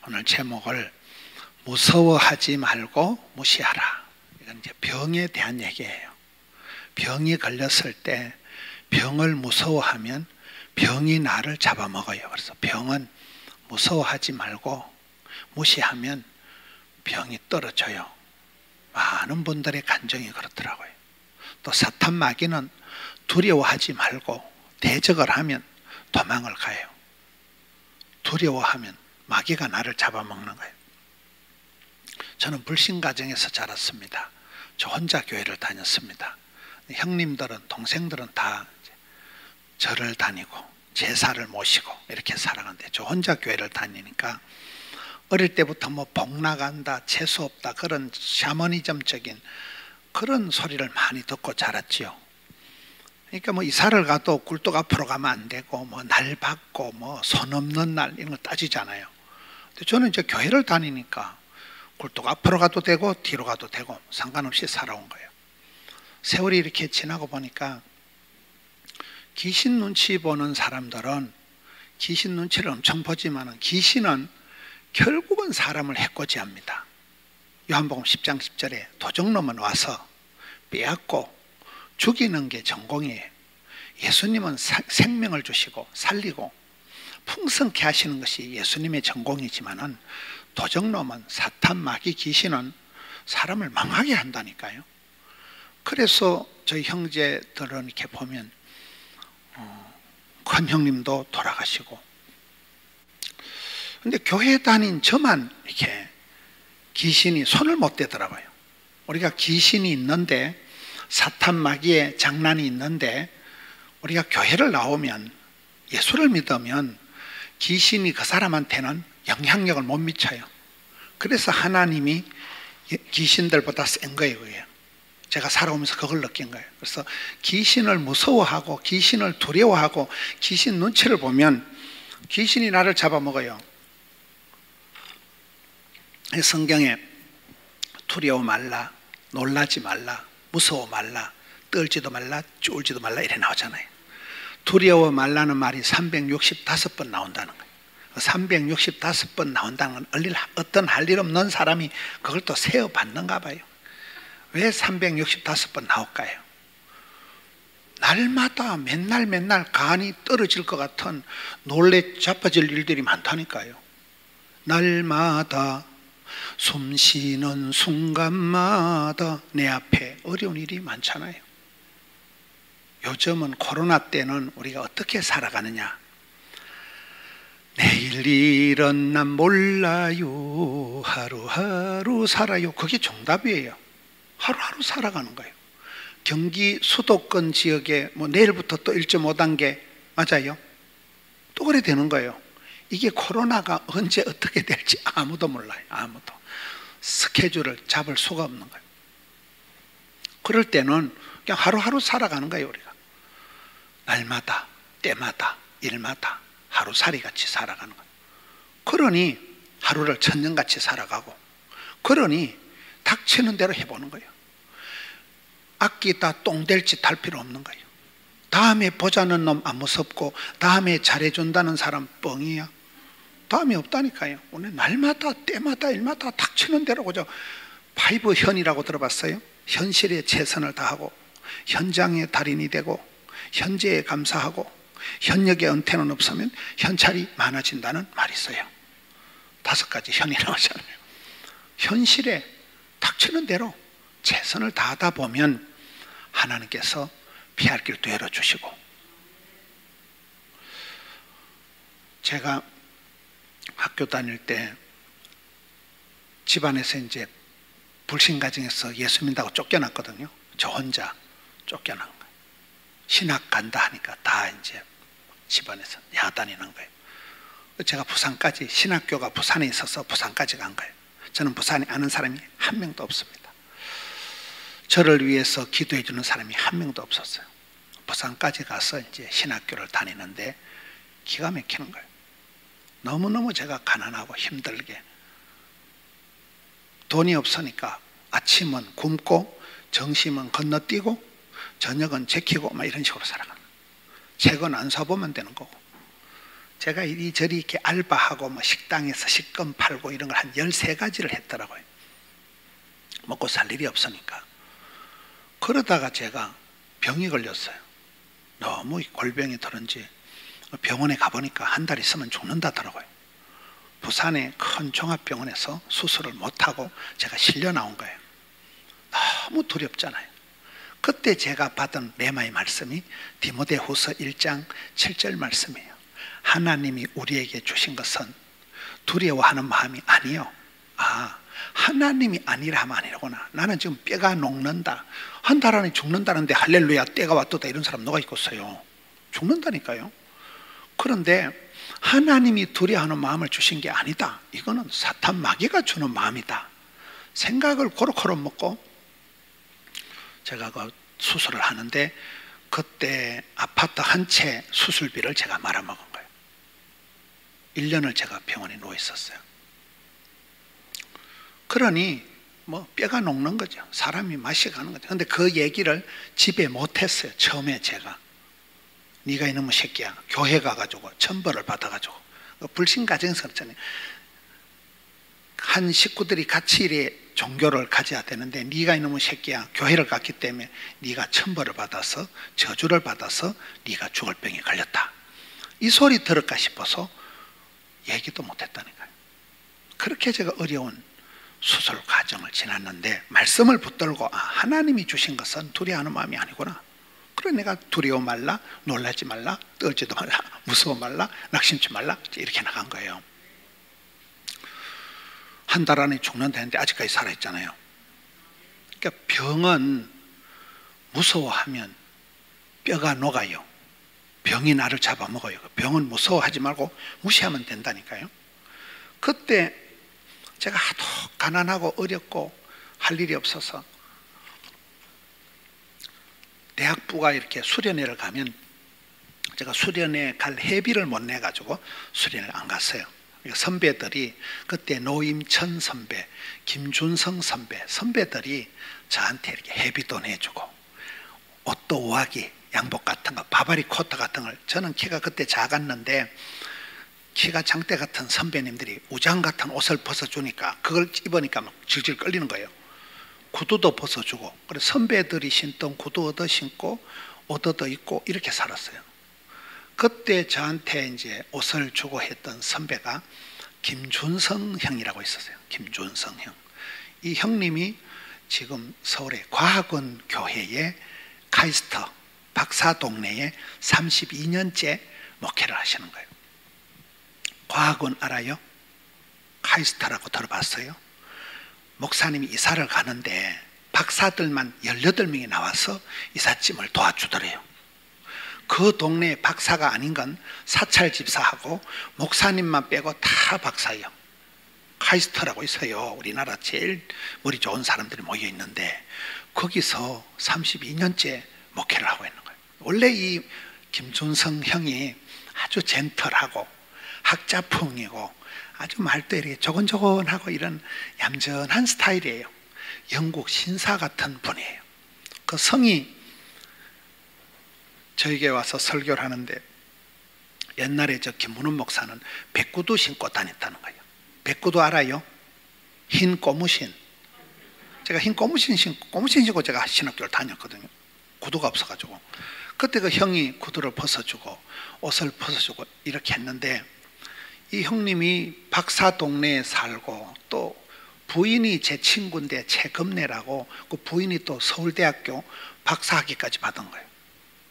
오늘 제목을 무서워하지 말고 무시하라. 이건 이제 병에 대한 얘기예요. 병이 걸렸을 때 병을 무서워하면 병이 나를 잡아먹어요. 그래서 병은 무서워하지 말고 무시하면 병이 떨어져요. 많은 분들의 간증이 그렇더라고요. 또 사탄 마귀는 두려워하지 말고 대적을 하면 도망을 가요. 두려워하면 마귀가 나를 잡아먹는 거예요. 저는 불신 가정에서 자랐습니다. 저 혼자 교회를 다녔습니다. 형님들은, 동생들은 다 절을 다니고 제사를 모시고 이렇게 살아가는데 저 혼자 교회를 다니니까 어릴 때부터 뭐 복 나간다, 재수 없다, 그런 샤머니즘적인 그런 소리를 많이 듣고 자랐지요. 그러니까 뭐 이사를 가도 굴뚝 앞으로 가면 안 되고 뭐 날 받고 뭐 손 없는 날 이런 거 따지잖아요. 근데 저는 이제 교회를 다니니까 굴뚝 앞으로 가도 되고 뒤로 가도 되고 상관없이 살아온 거예요. 세월이 이렇게 지나고 보니까 귀신 눈치 보는 사람들은 귀신 눈치를 엄청 보지만 귀신은 결국은 사람을 해코지합니다. 요한복음 10장 10절에 도적놈은 와서 빼앗고 죽이는 게 전공이에요. 예수님은 생명을 주시고 살리고 풍성케 하시는 것이 예수님의 전공이지만은 도적놈은 사탄 마귀 귀신은 사람을 망하게 한다니까요. 그래서 저희 형제들은 이렇게 보면 큰 형님도 돌아가시고, 근데 교회 다닌 저만 이렇게 귀신이 손을 못 대더라고요. 우리가 귀신이 있는데 사탄 마귀의 장난이 있는데 우리가 교회를 나오면 예수를 믿으면 귀신이 그 사람한테는 영향력을 못 미쳐요. 그래서 하나님이 귀신들보다 센 거예요. 그게. 제가 살아오면서 그걸 느낀 거예요. 그래서 귀신을 무서워하고 귀신을 두려워하고 귀신 눈치를 보면 귀신이 나를 잡아먹어요. 성경에 두려워 말라, 놀라지 말라, 무서워 말라, 떨지도 말라, 쫄지도 말라 이래 나오잖아요. 두려워 말라는 말이 365번 나온다는 거예요. 365번 나온다는 건 어떤 할 일 없는 사람이 그걸 또 세어 받는가 봐요. 왜 365번 나올까요? 날마다 맨날 간이 떨어질 것 같은 놀래 자빠질 일들이 많다니까요. 날마다 숨 쉬는 순간마다 내 앞에 어려운 일이 많잖아요. 요즘은 코로나 때는 우리가 어떻게 살아가느냐? 내일 일은 난 몰라요. 하루하루 살아요. 그게 정답이에요. 하루하루 살아가는 거예요. 경기 수도권 지역에 뭐 내일부터 또 1.5단계 맞아요? 또 그래 되는 거예요. 이게 코로나가 언제 어떻게 될지 아무도 몰라요. 아무도. 스케줄을 잡을 수가 없는 거예요. 그럴 때는 그냥 하루하루 살아가는 거예요. 우리가 날마다 때마다 일마다 하루살이 같이 살아가는 거예요. 그러니 하루를 천년같이 살아가고, 그러니 닥치는 대로 해보는 거예요. 아끼다 똥될 짓 할 필요 없는 거예요. 다음에 보자는 놈 안 무섭고 다음에 잘해준다는 사람 뻥이야. 다음이 없다니까요. 오늘 날마다 때마다 일마다 닥치는 대로 그저 파이브 현이라고 들어봤어요? 현실에 최선을 다하고 현장의 달인이 되고 현재에 감사하고 현역의 은퇴는 없으면 현찰이 많아진다는 말이 있어요. 5가지 현이 나오잖아요. 현실에 닥치는 대로 최선을 다하다 보면 하나님께서 피할 길도 열어주시고, 제가 학교 다닐 때 집안에서 이제 불신 가정에서 예수 믿는다고 쫓겨났거든요. 저 혼자 쫓겨난 거예요. 신학 간다 하니까 다 이제 집안에서 야단이는 거예요. 제가 부산까지, 신학교가 부산에 있어서 부산까지 간 거예요. 저는 부산에 아는 사람이 한 명도 없습니다. 저를 위해서 기도해 주는 사람이 한 명도 없었어요. 부산까지 가서 이제 신학교를 다니는데 기가 막히는 거예요. 너무너무 제가 가난하고 힘들게, 돈이 없으니까 아침은 굶고 점심은 건너뛰고 저녁은 제키고 막 이런 식으로 살아가는 거예요. 책은 안 사보면 되는 거고 제가 이리저리 이렇게 알바하고 뭐 식당에서 식권 팔고 이런 걸 한 13가지를 했더라고요. 먹고 살 일이 없으니까. 그러다가 제가 병이 걸렸어요. 너무 골병이 들은지 병원에 가보니까 한 달 있으면 죽는다더라고요. 부산의 큰 종합병원에서 수술을 못하고 제가 실려 나온 거예요. 너무 두렵잖아요. 그때 제가 받은 레마의 말씀이 디모데후서 1장 7절 말씀이에요. 하나님이 우리에게 주신 것은 두려워하는 마음이 아니요. 하나님이 아니라 하면 아니라구나. 나는 지금 뼈가 녹는다. 한 달 안에 죽는다는데 할렐루야 때가 왔도다 이런 사람 누가 있겠어요? 죽는다니까요. 그런데 하나님이 두려워하는 마음을 주신 게 아니다. 이거는 사탄 마귀가 주는 마음이다. 생각을 고루고루 먹고 제가 그 수술을 하는데 그때 아파트 한 채 수술비를 제가 말아먹은 거예요. 1년을 제가 병원에 누워 있었어요. 그러니 뭐 뼈가 녹는 거죠. 사람이 맛이 가는 거죠. 근데 그 얘기를 집에 못했어요. 처음에 제가. 네가 이놈의 새끼야. 교회 가가지고 천벌을 받아가지고 불신 가정에서 그렇잖아요. 한 식구들이 같이 이래 종교를 가져야 되는데 네가 이놈의 새끼야. 교회를 갔기 때문에 네가 천벌을 받아서 저주를 받아서 네가 죽을 병에 걸렸다. 이 소리 들을까 싶어서 얘기도 못했다니까요. 그렇게 제가 어려운 수술 과정을 지났는데 말씀을 붙들고 하나님이 주신 것은 두려워하는 마음이 아니구나. 그래 내가 두려워 말라, 놀라지 말라, 떨지도 말라, 무서워 말라, 낙심치 말라 이렇게 나간 거예요. 한 달 안에 죽는다는데 아직까지 살아있잖아요. 그러니까 병은 무서워하면 뼈가 녹아요. 병이 나를 잡아먹어요. 병은 무서워하지 말고 무시하면 된다니까요. 그때 제가 하도 가난하고 어렵고 할 일이 없어서 대학부가 이렇게 수련회를 가면 제가 수련회 갈 회비를 못 내가지고 수련회를 안 갔어요. 선배들이 그때 노임천 선배, 김준성 선배들이 저한테 이렇게 회비도 내주고 옷도 우아기, 양복 같은 거, 바바리 코트 같은 걸 저는 키가 그때 작았는데 키가 장대 같은 선배님들이 우장 같은 옷을 벗어주니까 그걸 입으니까 막 질질 끌리는 거예요. 구두도 벗어주고 그래서 선배들이 신던 구두 얻어 신고 옷 얻어 입고 이렇게 살았어요. 그때 저한테 이제 옷을 주고 했던 선배가 김준성 형이라고 있었어요. 김준성 형. 이 형님이 지금 서울의 과학원 교회의 카이스터 박사 동네에 32년째 목회를 하시는 거예요. 과학원 알아요? 카이스터라고 들어봤어요? 목사님이 이사를 가는데 박사들만 18명이 나와서 이삿짐을 도와주더래요. 그 동네에 박사가 아닌 건 사찰 집사하고 목사님만 빼고 다 박사예요. 카이스터라고 있어요. 우리나라 제일 머리 좋은 사람들이 모여 있는데 거기서 32년째 목회를 하고 있는 거예요. 원래 이 김준성 형이 아주 젠틀하고 학자풍이고 아주 말도 이렇게 조곤조곤하고 이런 얌전한 스타일이에요. 영국 신사 같은 분이에요. 그 성이 저에게 와서 설교를 하는데 옛날에 저 김문훈 목사는 백구두 신고 다녔다는 거예요. 백구두 알아요? 흰 고무신. 제가 흰 고무신 신고 제가 신학교를 다녔거든요. 구두가 없어가지고. 그때 그 형이 구두를 벗어주고 옷을 벗어주고 이렇게 했는데 이 형님이 박사 동네에 살고 또 부인이 제 친구인데 최금래라고 그 부인이 또 서울대학교 박사학위까지 받은 거예요.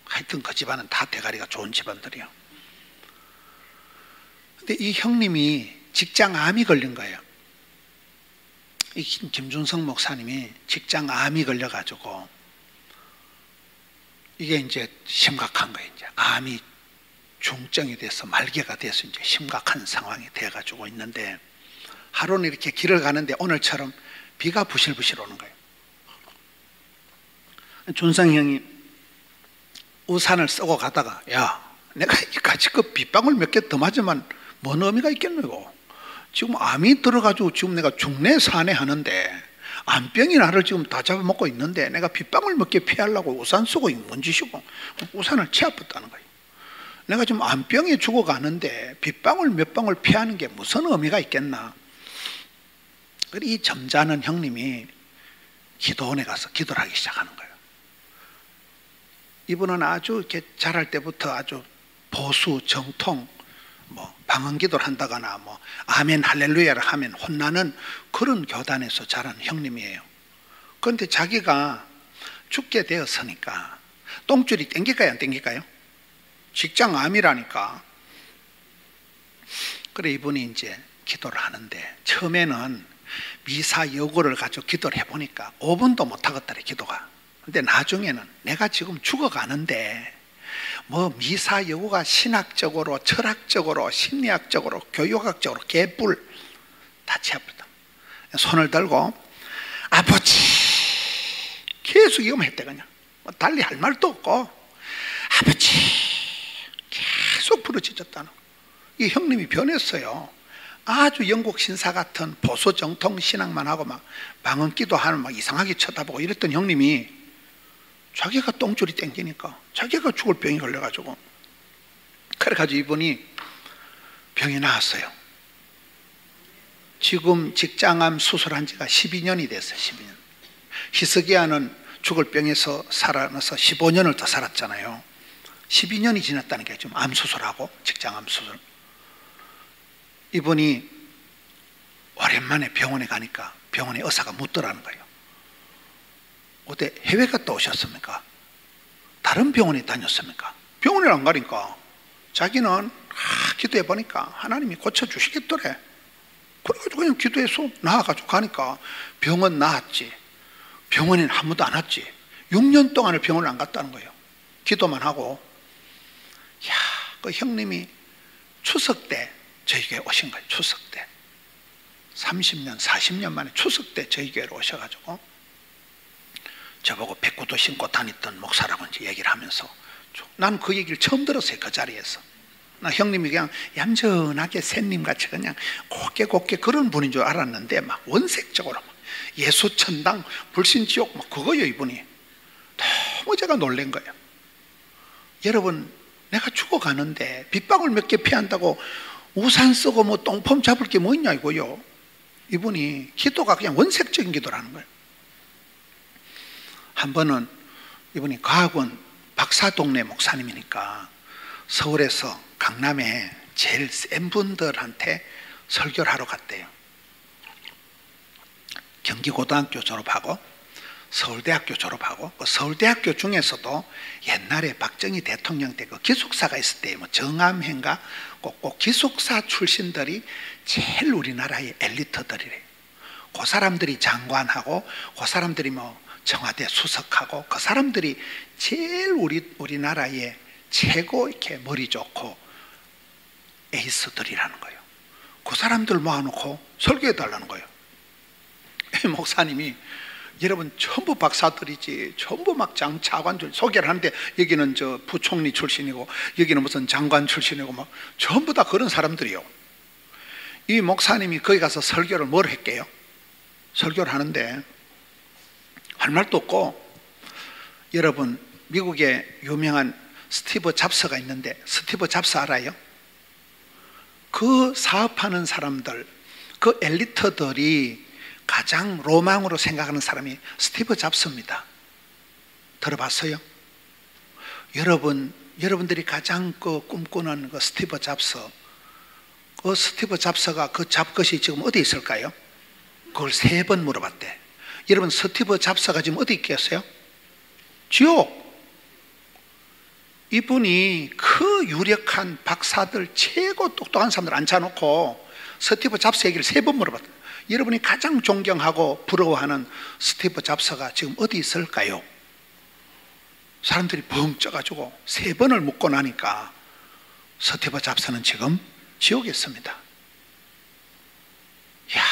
하여튼 그 집안은 다 대가리가 좋은 집안들이에요. 근데 이 형님이 직장암이 걸린 거예요. 이 김준성 목사님이 직장암이 걸려가지고 이게 이제 심각한 거예요. 이제 암이 중증이 돼서 말기가 돼서 이제 심각한 상황이 돼가지고 있는데 하루는 이렇게 길을 가는데 오늘처럼 비가 부실부실 오는 거예요. 준성 형이 우산을 쓰고 가다가 야 내가 같이 그 빗방울 몇 개 더 맞으면 뭔 의미가 있겠노? 지금 암이 들어가지고 지금 내가 중내 산에 하는데 암병이 나를 지금 다 잡아먹고 있는데 내가 빗방울 몇 개 피하려고 우산 쓰고 뭔 짓이고 우산을 치아붙다는 거예요. 내가 지금 암병에 죽어가는데 빗방울 몇 방울 피하는 게 무슨 의미가 있겠나. 그리고 이 점잖은 형님이 기도원에 가서 기도를 하기 시작하는 거예요. 이분은 아주 이렇게 자랄 때부터 아주 보수, 정통, 뭐 방언 기도를 한다거나 뭐 아멘 할렐루야를 하면 혼나는 그런 교단에서 자란 형님이에요. 그런데 자기가 죽게 되었으니까 똥줄이 땡길까요, 안 땡길까요? 직장암이라니까. 그래 이분이 이제 기도를 하는데 처음에는 미사 여구를 가지고 기도를 해보니까 5분도 못 하겠더래, 기도가. 근데 나중에는 내가 지금 죽어가는데 뭐 미사 여구가 신학적으로, 철학적으로, 심리학적으로, 교육학적으로 개뿔 다 치아프다. 손을 들고 아버지 계속 이거만 했대. 그냥 달리 할 말도 없고 아버지 계속 부르짖었다는. 이 형님이 변했어요. 아주 영국 신사 같은 보수 정통 신앙만 하고 막 방언 기도하는 막 이상하게 쳐다보고 이랬던 형님이 자기가 똥줄이 땡기니까 자기가 죽을 병이 걸려가지고, 그래가지고 이분이 병이 나았어요. 지금 직장암 수술한 지가 12년이 됐어요. 12년. 히스기야는 죽을 병에서 살아나서 15년을 더 살았잖아요. 12년이 지났다는 게 지금 암 수술하고 직장암 수술. 이분이 오랜만에 병원에 가니까 병원에 의사가 묻더라는 거예요. 어때 해외 갔다 오셨습니까? 다른 병원에 다녔습니까? 병원에 안 가니까 자기는 기도해 보니까 하나님이 고쳐주시겠더래. 그래가지고 그냥 기도해서 나아가지고 가니까 병원 나았지. 병원에는 아무도 안 왔지. 6년 동안을 병원을 안 갔다는 거예요. 기도만 하고. 야, 그 형님이 추석 때 저희 교회 오신 거예요. 추석 때 30년 40년 만에 추석 때 저희 교회로 오셔가지고 저보고 백구도 신고 다녔던 목사라고 이제 얘기를 하면서, 난 그 얘기를 처음 들었어요. 그 자리에서. 나 형님이 그냥 얌전하게 샌님같이 그냥 곱게 그런 분인 줄 알았는데 막 원색적으로 막 예수천당 불신지옥 막 그거예요. 이분이. 너무 제가 놀란 거예요. 여러분, 내가 죽어가는데 빗방울 몇 개 피한다고 우산 쓰고 뭐 똥폼 잡을 게 뭐 있냐 이거요. 이분이 기도가 그냥 원색적인 기도를 하는 거예요. 한 번은 이분이 과학원 박사동네 목사님이니까 서울에서 강남에 제일 센 분들한테 설교를 하러 갔대요. 경기고등학교 졸업하고 서울대학교 졸업하고, 그 서울대학교 중에서도 옛날에 박정희 대통령 때 그 기숙사가 있을 때 뭐 정암회인가 꼭 기숙사 출신들이 제일 우리나라의 엘리트들이래요. 그 사람들이 장관하고 그 사람들이 뭐 청와대 수석하고 그 사람들이 제일 우리나라의 최고 이렇게 머리 좋고 에이스들이라는 거예요. 그 사람들 모아놓고 설교해 달라는 거예요. 목사님이 여러분 전부 박사들이지, 전부 막 차관들 소개를 하는데 여기는 저 부총리 출신이고 여기는 무슨 장관 출신이고 막 전부 다 그런 사람들이요. 이 목사님이 거기 가서 설교를 뭘 했게요? 설교를 하는데 할 말도 없고, 여러분 미국에 유명한 스티브 잡스가 있는데 스티브 잡스 알아요? 그 사업하는 사람들, 그 엘리트들이 가장 로망으로 생각하는 사람이 스티브 잡스입니다. 들어봤어요? 여러분들이 가장 꿈꾸는 그 스티브 잡스, 그 스티브 잡스가 그 잡것이 지금 어디 있을까요? 그걸 3번 물어봤대. 여러분 스티브 잡스가 지금 어디 있겠어요? 지옥. 이분이 그 유력한 박사들, 최고 똑똑한 사람들 앉혀놓고 스티브 잡스 얘기를 3번 물어봤대. 여러분이 가장 존경하고 부러워하는 스티브 잡스가 지금 어디 있을까요? 사람들이 벙 쪄가지고 3번을 묻고 나니까 스티브 잡스는 지금 지옥에 있습니다. 이야,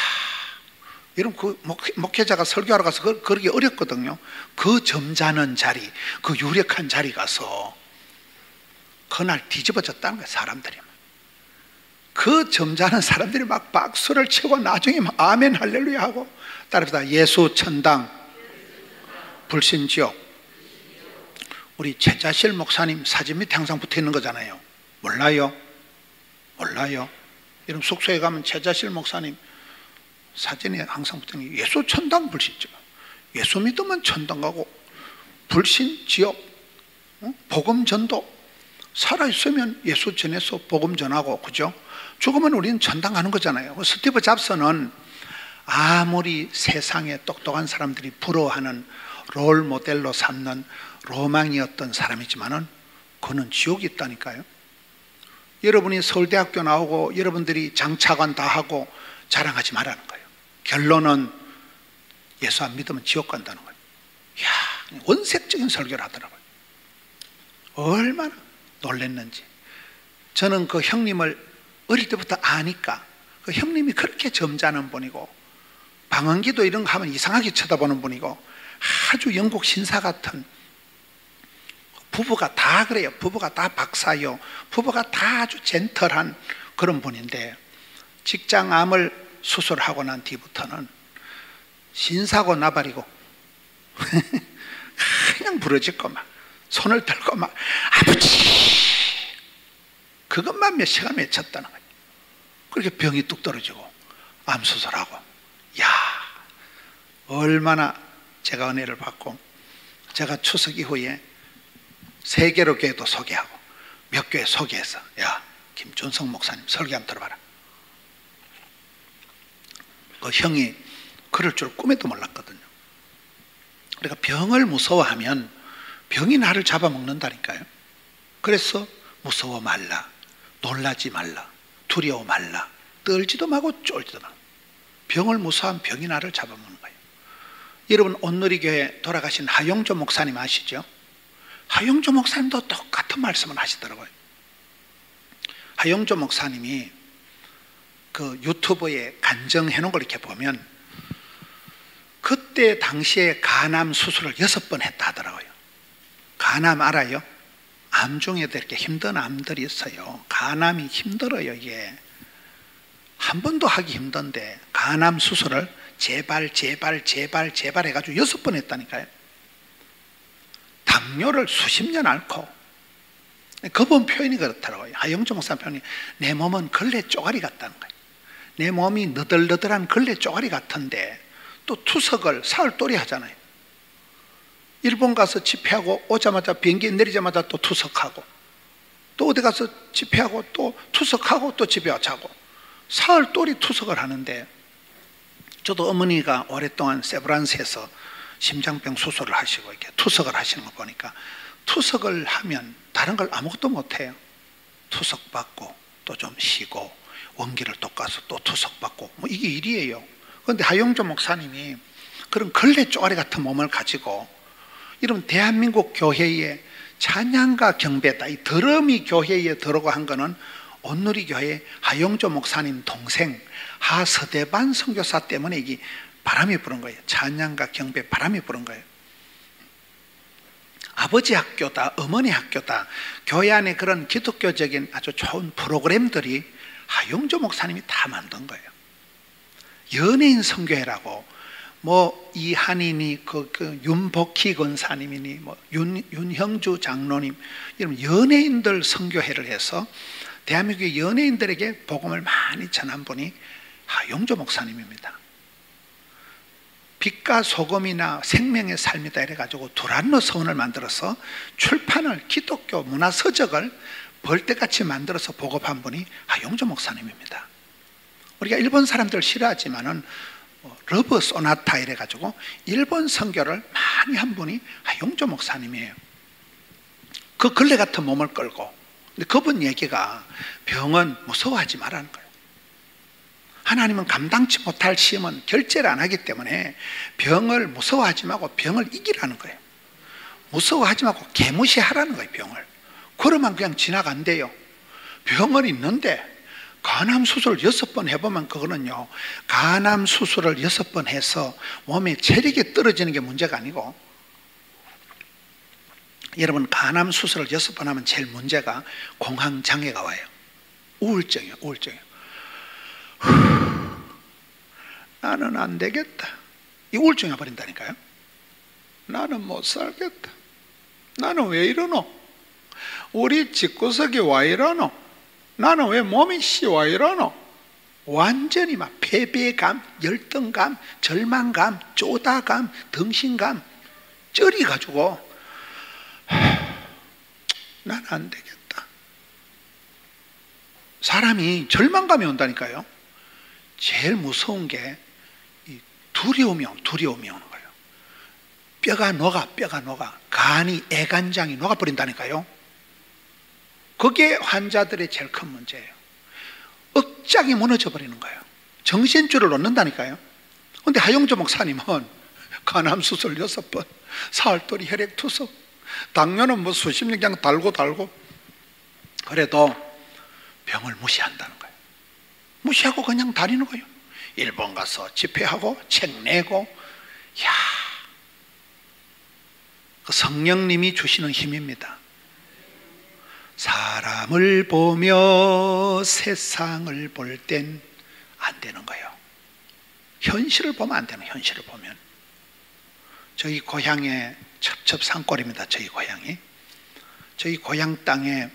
여러분 그 목회자가 설교하러 가서 그러기 어렵거든요. 그 점잖은 자리, 그 유력한 자리 가서 그날 뒤집어졌다는 거예요. 사람들이 그 점잖은 사람들이 막 박수를 치고 나중에 막 아멘 할렐루야 하고 따라서 예수 천당 불신지옥. 우리 최자실 목사님 사진 밑에 항상 붙어 있는 거잖아요. 몰라요? 몰라요? 여러분 숙소에 가면 최자실 목사님 사진에 항상 붙는 예수 천당 불신자, 예수 믿으면 천당 가고 불신 지옥, 복음 전도, 살아있으면 예수 전해서 복음 전하고, 그죠? 죽으면 우리는 천당 가는 거잖아요. 스티브 잡스는 아무리 세상에 똑똑한 사람들이 부러워하는 롤 모델로 삼는 로망이었던 사람이지만은 그는 지옥이 있다니까요. 여러분이 서울대학교 나오고 여러분들이 장차관 다 하고 자랑하지 말라는 거예요. 결론은 예수 안 믿으면 지옥 간다는 거예요. 이야, 원색적인 설교를 하더라고요. 얼마나 놀랬는지. 저는 그 형님을 어릴 때부터 아니까 그 형님이 그렇게 점잖은 분이고 방언기도 이런 거 하면 이상하게 쳐다보는 분이고 아주 영국 신사 같은, 부부가 다 그래요. 부부가 다 박사요. 부부가 다 아주 젠틀한 그런 분인데 직장암을 수술하고 난 뒤부터는 신사고 나발이고 그냥 부러지고 막 손을 들고 막 아버지 그것만 몇 시간 외쳤다는 거예요. 그렇게 병이 뚝 떨어지고 암 수술하고. 야, 얼마나 제가 은혜를 받고, 제가 추석 이후에 3개로 교회도 소개하고 몇 교회 소개해서 야, 김준성 목사님 설교 한번 들어봐라. 그 형이 그럴 줄 꿈에도 몰랐거든요. 그러니까 병을 무서워하면 병이 나를 잡아먹는다니까요. 그래서 무서워 말라, 놀라지 말라, 두려워 말라, 떨지도 말고 쫄지도 말라. 병을 무서워하면 병이 나를 잡아먹는 거예요. 여러분 온누리교회 돌아가신 하용조 목사님 아시죠? 하용조 목사님도 똑같은 말씀을 하시더라고요. 하용조 목사님이 그 유튜브에 간증해 놓은 걸 이렇게 보면 그때 당시에 간암 수술을 6번 했다 하더라고요. 간암 알아요? 암 중에도 이렇게 힘든 암들이 있어요. 간암이 힘들어요. 이게 한 번도 하기 힘든데 간암 수술을 제발 해가지고 6번 했다니까요. 당뇨를 수십 년 앓고, 그분 표현이 그렇더라고요. 하영조 목사 표현이 내 몸은 걸레 쪼가리 같다는 거예요. 내 몸이 너덜너덜한 걸레 쪼가리 같은데 또 투석을 사흘도리 하잖아요. 일본 가서 집회하고 오자마자 비행기 내리자마자 또 투석하고, 또 어디 가서 집회하고 또 투석하고 또 집에 자고 사흘도리 투석을 하는데, 저도 어머니가 오랫동안 세브란스에서 심장병 수술을 하시고 이렇게 투석을 하시는 거 보니까 투석을 하면 다른 걸 아무것도 못해요. 투석 받고 또 좀 쉬고 원기를 또 가서 또 투석 받고 뭐 이게 일이에요. 그런데 하용조 목사님이 그런 걸레 쪼가리 같은 몸을 가지고 이런 대한민국 교회의 찬양과 경배다, 이 드럼이 교회에 들어오고 한 거는 온누리교회 하용조 목사님 동생 하서대반 선교사 때문에 이게 바람이 부는 거예요. 찬양과 경배 바람이 부는 거예요. 아버지 학교다, 어머니 학교다, 교회 안에 그런 기독교적인 아주 좋은 프로그램들이 하용조 목사님이 다 만든 거예요. 연예인 선교회라고 뭐 이한인이 그 윤복희 권사님이니 뭐 윤형주 장로님, 이런 연예인들 선교회를 해서 대한민국의 연예인들에게 복음을 많이 전한 분이 하용조 목사님입니다. 빛과 소금이나 생명의 삶이다 이래가지고 두란노 서원을 만들어서 출판을, 기독교 문화 서적을 벌떼같이 만들어서 보급한 분이 하용조 목사님입니다. 우리가 일본 사람들 싫어하지만은 러브 소나타 이래가지고 일본 선교를 많이 한 분이 하용조 목사님이에요. 그 걸레 같은 몸을 끌고, 근데 그분 얘기가 병은 무서워하지 말라는 거예요. 하나님은 감당치 못할 시험은 결제를 안 하기 때문에 병을 무서워하지 말고 병을 이기라는 거예요. 무서워하지 말고 개무시하라는 거예요. 병을. 그러면 그냥 지나간대요. 병은 있는데 간암 수술을 6번 해보면 그거는요, 간암 수술을 6번 해서 몸에 체력이 떨어지는 게 문제가 아니고, 여러분 간암 수술을 6번 하면 제일 문제가 공황장애가 와요. 우울증이에요. 우울증이에요. 나는 안 되겠다, 이 우울증이 와버린다니까요. 나는 못 살겠다, 나는 왜 이러노. 우리 집구석에 와 이러노? 나는 왜 몸이 와 이러노? 완전히 막 패배감, 열등감, 절망감, 쪼다감, 덩신감 쩔이가지고 난 안 되겠다. 사람이 온다니까요. 제일 무서운 게 두려움이 오는 거예요. 뼈가 녹아. 간이, 애간장이 녹아버린다니까요. 그게 환자들의 제일 큰 문제예요. 억장이 무너져 버리는 거예요. 정신줄을 놓는다니까요. 그런데 하용조 목사님은 간암수술 6번, 사흘돌이 혈액투석, 당뇨는 뭐 수십 년 그냥 달고 그래도 병을 무시한다는 거예요. 무시하고 그냥 다니는 거예요. 일본 가서 집회하고 책 내고, 그 성령님이 주시는 힘입니다. 사람을 보며 세상을 볼 땐 안 되는 거예요. 현실을 보면 안 되는, 현실을 보면. 저희 고향의 첩첩산골입니다. 저희 고향이. 저희 고향 땅에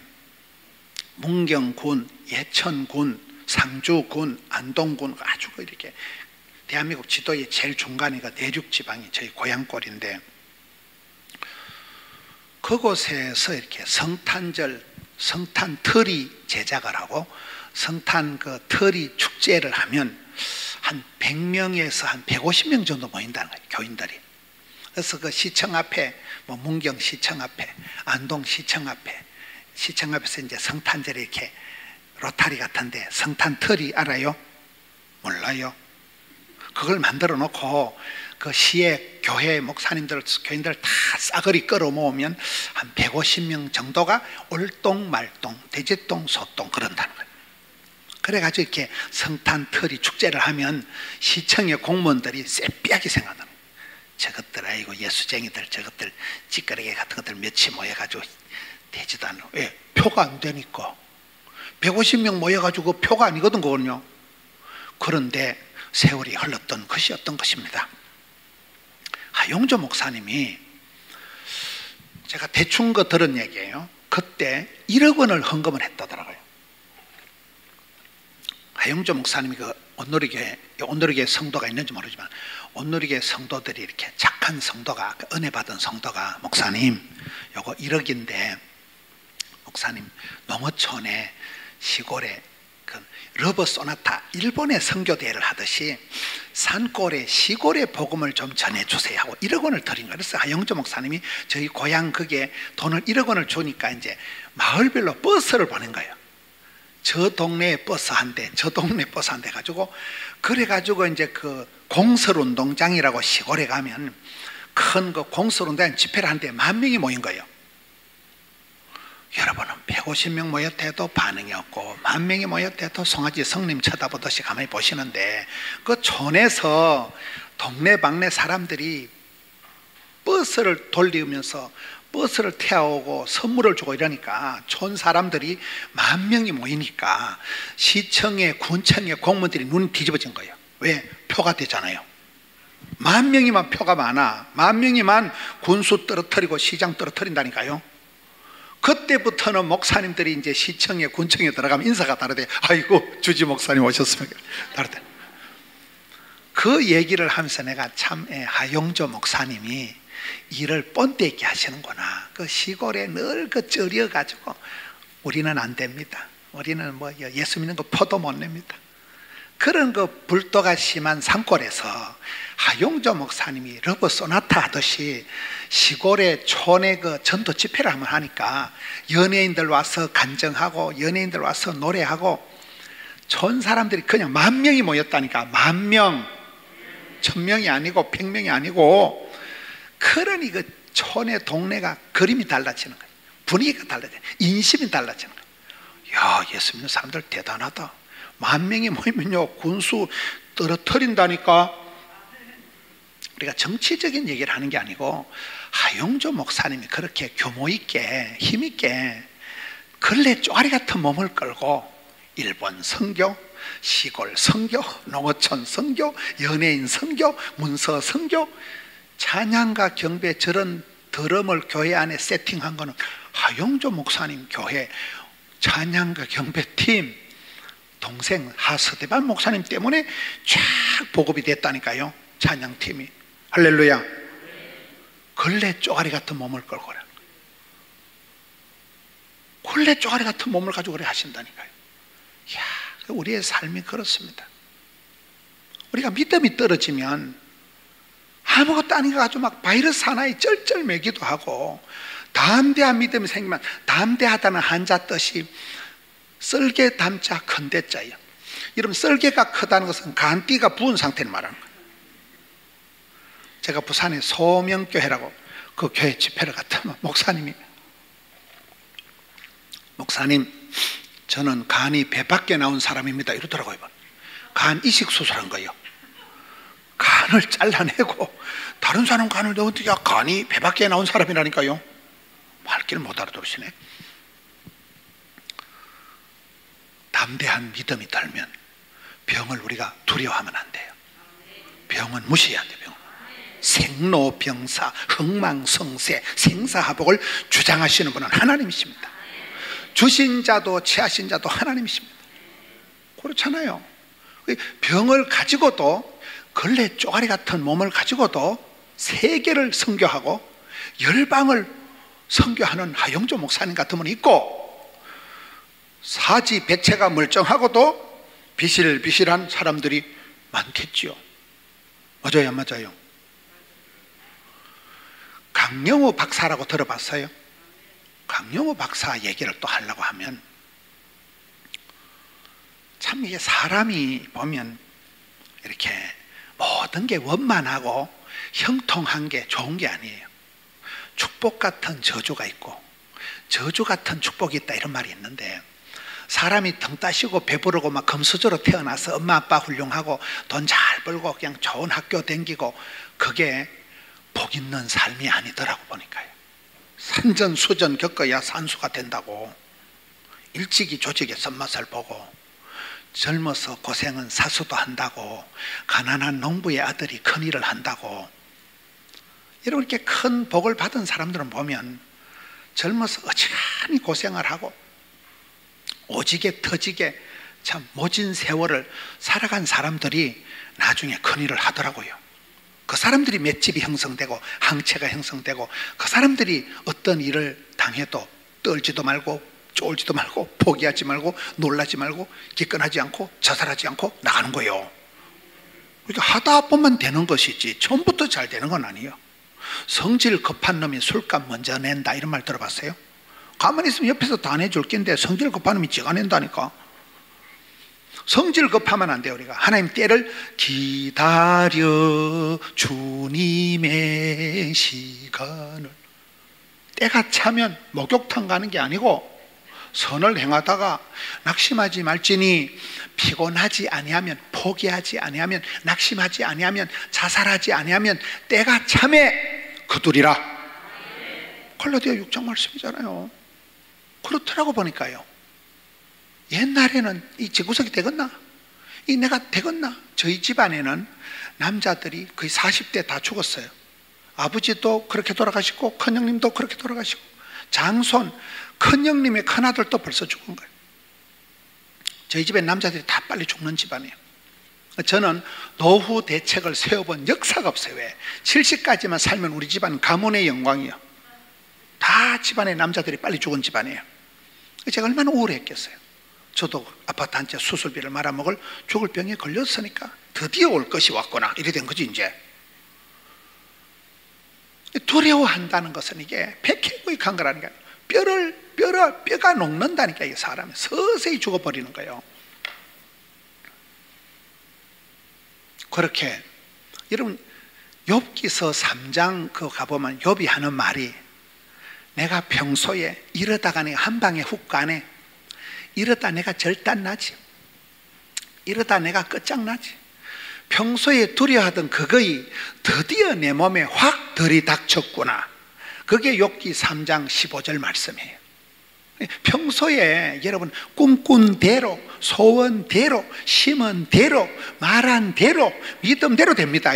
문경군, 예천군, 상주군, 안동군, 아주 이렇게 대한민국 지도의 제일 중간이가 내륙 지방이 저희 고향골인데, 그곳에서 이렇게 성탄절, 성탄터리 제작을 하고 성탄 그 터리 축제를 하면 한 100명에서 한 150명 정도 모인다는 거예요, 교인들이. 그래서 그 시청 앞에, 뭐 문경 시청 앞에, 안동 시청 앞에, 시청 앞에서 이제 성탄절에 이렇게 로타리 같은데, 성탄터리 알아요? 몰라요? 그걸 만들어 놓고 그 시의 교회 목사님들, 교인들 다 싸그리 끌어 모으면 한 150명 정도가 올동말동, 대제동, 소동 그런다는 거예요. 그래가지고 이렇게 성탄터리 축제를 하면 시청의 공무원들이 쎄삐하게 생각하는 거예요. 저것들, 아이고 예수쟁이들, 저것들 찌끄레기 같은 것들 몇이 모여가지고 되지도 않아. 왜? 표가 안 되니까. 150명 모여가지고 표가 아니거든, 그거는요. 그런데 세월이 흘렀던 것이었던 것입니다. 하용조 목사님이, 제가 대충 들은 얘기예요. 그때 1억 원을 헌금을 했다더라고요. 하용조 목사님이 그 온누리교회 성도가 있는지 모르지만, 온누리교회 성도들이 이렇게 착한 성도가, 은혜 받은 성도가, 목사님 요거 1억인데 목사님 농어촌에 시골에 그 러버 소나타, 일본의 선교대회를 하듯이 산골에 시골의 복음을 좀 전해주세요 하고 1억 원을 드린 거예요. 그래서 하용조 목사님이 저희 고향 그게 돈을 1억 원을 주니까 이제 마을별로 버스를 보낸 거예요. 저 동네에 버스 한 대, 저 동네 버스 한 대 가지고, 그래가지고 이제 그 공설운동장이라고 시골에 가면 큰 그 공설운동 집회를 하는데 10,000명이 모인 거예요. 여러분은 150명 모였다 해도 반응이 없고 10,000명이 모였다 해도 송아지 성님 쳐다보듯이 가만히 보시는데, 그 촌에서 동네방네 사람들이 버스를 돌리면서 버스를 태워오고 선물을 주고 이러니까 촌 사람들이 10,000명이 모이니까 시청의 군청의 공무원들이 눈이 뒤집어진 거예요. 왜? 표가 되잖아요. 10,000명이만 표가 많아. 10,000명이만 군수 떨어뜨리고 시장 떨어뜨린다니까요. 그때부터는 목사님들이 이제 시청에 군청에 들어가면 인사가 다르대. 아이고 주지 목사님 오셨습니까? 다르대. 그 얘기를 하면서 내가 참 하용조 목사님이 일을 뻔때 있게 하시는구나. 그 시골에 늘 그 쩔여가지고 우리는 안 됩니다. 우리는 뭐 예수 믿는 거 포도 못 냅니다. 그런 그 불도가 심한 산골에서 하용조 목사님이 러브 소나타 하듯이 시골에 촌에 그 전도 집회를 한번 하니까 연예인들 와서 간증하고 연예인들 와서 노래하고 촌 사람들이 그냥 10,000명이 모였다니까. 10,000명, 1,000명이 아니고 100명이 아니고. 그러니 그 촌의 동네가 그림이 달라지는 거예요. 분위기가 달라져요. 인심이 달라지는 거예요. 야, 예수 믿는 사람들 대단하다. 10,000명이 모이면요 군수 떨어뜨린다니까. 우리가 정치적인 얘기를 하는 게 아니고 하용조 목사님이 그렇게 규모 있게 힘 있게 걸레 쪼아리 같은 몸을 끌고 일본 선교, 시골 선교, 농어촌 선교, 연예인 선교, 문서 선교, 찬양과 경배 저런 드럼을 교회 안에 세팅한 거는 하용조 목사님 교회 찬양과 경배팀 동생 하서대반 목사님 때문에 쫙 보급이 됐다니까요. 찬양팀이. 할렐루야. 걸레 쪼가리 같은 몸을 끌고 그래. 걸레 쪼가리 같은 몸을 가지고 그래 하신다니까요. 이야, 우리의 삶이 그렇습니다. 우리가 믿음이 떨어지면 아무것도 아닌 것 가지고 막 바이러스 하나에 쩔쩔매기도 하고, 담대한 믿음이 생기면, 담대하다는 한자 뜻이 썰개 담자 큰대자예요. 여러분, 썰개가 크다는 것은 간띠가 부은 상태를 말하는 거예요. 제가 부산에 소명교회라고 그 교회 집회를 갔더니 목사님 저는 간이 배 밖에 나온 사람입니다 이러더라고요. 간 이식 수술한 거예요. 간을 잘라내고 다른 사람 간을 넣었는데, 야, 간이 배 밖에 나온 사람이라니까요. 말귀를 못 알아들으시네. 담대한 믿음이 들면 병을 우리가 두려워하면 안 돼요. 병은 무시해야 돼요. 병은. 생로병사, 흥망성쇠, 생사화복을 주장하시는 분은 하나님이십니다. 주신 자도 취하신 자도 하나님이십니다. 그렇잖아요. 병을 가지고도, 걸레 쪼가리 같은 몸을 가지고도 세계를 선교하고 열방을 선교하는 하용조 목사님 같은 분이 있고, 사지 백체가 멀쩡하고도 비실비실한 사람들이 많겠지요. 맞아요, 안 맞아요? 강영호 박사라고 들어봤어요? 강영호 박사 얘기를 또 하려고 하면, 참 이게 사람이 보면 이렇게 모든 게 원만하고 형통한 게 좋은 게 아니에요. 축복 같은 저주가 있고 저주 같은 축복이 있다, 이런 말이 있는데, 사람이 등 따시고 배부르고 막 금수저로 태어나서 엄마 아빠 훌륭하고 돈 잘 벌고 그냥 좋은 학교 다니고, 그게 복 있는 삶이 아니더라고 보니까요. 산전수전 겪어야 산수가 된다고. 일찍이 조직의 손맛을 보고, 젊어서 고생은 사수도 한다고, 가난한 농부의 아들이 큰일을 한다고. 이렇게 큰 복을 받은 사람들은 보면 젊어서 어지간히 고생을 하고 오지게 터지게 참 모진 세월을 살아간 사람들이 나중에 큰일을 하더라고요. 그 사람들이 맷집이 형성되고 항체가 형성되고, 그 사람들이 어떤 일을 당해도 떨지도 말고 쫄지도 말고 포기하지 말고 놀라지 말고 기권하지 않고 자살하지 않고 나가는 거예요. 그러니까 하다 보면 되는 것이지 처음부터 잘 되는 건 아니에요. 성질 급한 놈이 술값 먼저 낸다, 이런 말 들어봤어요? 가만히 있으면 옆에서 다 내줄 낀데 성질 급한 놈이 지가 낸다니까. 성질 급하면 안 돼요. 우리가 하나님 때를 기다려 주님의 시간을. 때가 차면 목욕탕 가는 게 아니고 선을 행하다가 낙심하지 말지니, 피곤하지 아니하면, 포기하지 아니하면, 낙심하지 아니하면, 자살하지 아니하면 때가 참에 거두리라. 갈라디아 6장 말씀이잖아요. 그렇더라고 보니까요. 옛날에는 이 제구석이 되겠나? 이 내가 되겠나? 저희 집안에는 남자들이 거의 40대 다 죽었어요. 아버지도 그렇게 돌아가시고 큰형님도 그렇게 돌아가시고, 장손, 큰형님의 큰아들도 벌써 죽은 거예요. 저희 집에 남자들이 다 빨리 죽는 집안이에요. 저는 노후 대책을 세워본 역사가 없어요. 왜? 70까지만 살면 우리 집안 가문의 영광이에요. 다 집안의 남자들이 빨리 죽은 집안이에요. 제가 얼마나 우울했겠어요. 저도 아파트 한 채 수술비를 말아먹을 죽을 병에 걸렸으니까 드디어 올 것이 왔구나, 이래 된 거지. 이제 두려워한다는 것은 이게 백해구익한 거라니까요. 뼈가 녹는다니까. 이 사람이 서서히 죽어버리는 거예요. 그렇게 여러분, 욥기서 3장 그 가보면 욥이 하는 말이, 내가 평소에 이러다가 내가 한 방에 훅 가네, 이러다 내가 절단나지, 이러다 내가 끝장나지, 평소에 두려워하던 그거이 드디어 내 몸에 확 들이닥쳤구나. 그게 욥기 3장 15절 말씀이에요. 평소에 여러분 꿈꾼 대로, 소원대로, 심은 대로, 말한 대로, 믿음대로 됩니다.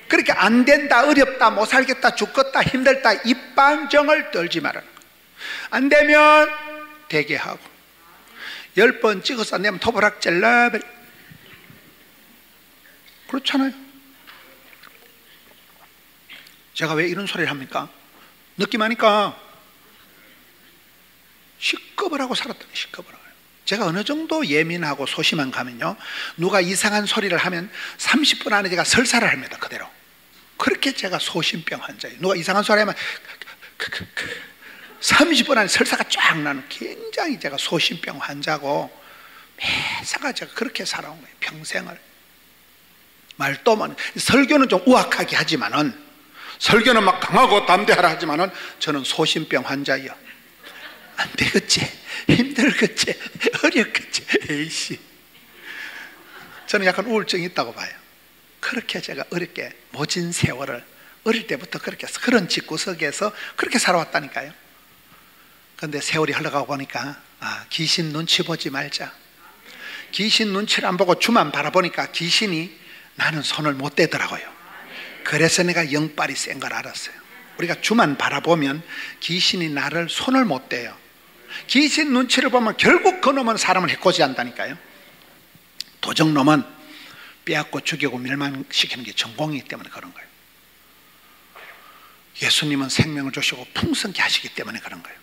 그렇게 안 된다, 어렵다, 못 살겠다, 죽겠다, 힘들다, 입방정을 떨지 말아라. 안 되면 되게 하고 10번 찍어서 안 되면 토보락 잘라버리. 그렇잖아요. 제가 왜 이런 소리를 합니까? 느낌하니까 시겁을 하고 살았더니 시겁을 하고. 제가 어느 정도 예민하고 소심한 가면요, 누가 이상한 소리를 하면 30분 안에 제가 설사를 합니다. 그대로. 그렇게 제가 소심병 환자예요. 누가 이상한 소리 하면 30분 안에 설사가 쫙 나는 굉장히 제가 소심병 환자고, 매사가 제가 그렇게 살아온 거예요. 평생을. 말도만. 설교는 좀 우악하게 하지만은, 설교는 막 강하고 담대하라 하지만은 저는 소심병 환자예요. 안 되겠지, 힘들겠지, 어렵겠지, 에이씨. 저는 약간 우울증이 있다고 봐요. 그렇게 제가 어렵게 모진 세월을 어릴 때부터 그렇게 해서 그런 집구석에서 그렇게 살아왔다니까요. 그런데 세월이 흘러가고 보니까 귀신 눈치 보지 말자. 귀신 눈치를 안 보고 주만 바라보니까 귀신이 나는 손을 못 대더라고요. 그래서 내가 영빨이 센 걸 알았어요. 우리가 주만 바라보면 귀신이 나를 손을 못 대요. 귀신 눈치를 보면 결국 그 놈은 사람을 해코지 한다니까요. 도적놈은 빼앗고 죽이고 멸망시키는 게 전공이기 때문에 그런 거예요. 예수님은 생명을 주시고 풍성케 하시기 때문에 그런 거예요.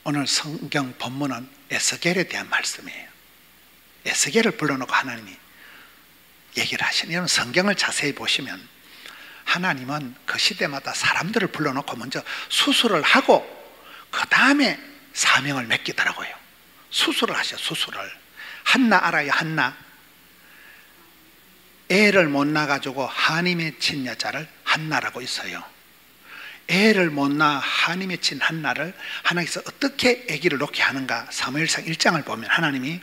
오늘 성경 본문은 에스겔에 대한 말씀이에요. 에스겔을 불러놓고 하나님이 얘기를 하시는, 여러분 성경을 자세히 보시면 하나님은 그 시대마다 사람들을 불러놓고 먼저 수술을 하고 그 다음에 사명을 맡기더라고요. 수술을 하셔. 수술을. 한나 알아요? 한나. 애를 못 낳아가지고 한이 맺힌 여자를 한나라고 있어요. 애를 못 낳아 한이 맺힌 한나를 하나님께서 어떻게 아기를 놓게 하는가. 사무엘상 1장을 보면 하나님이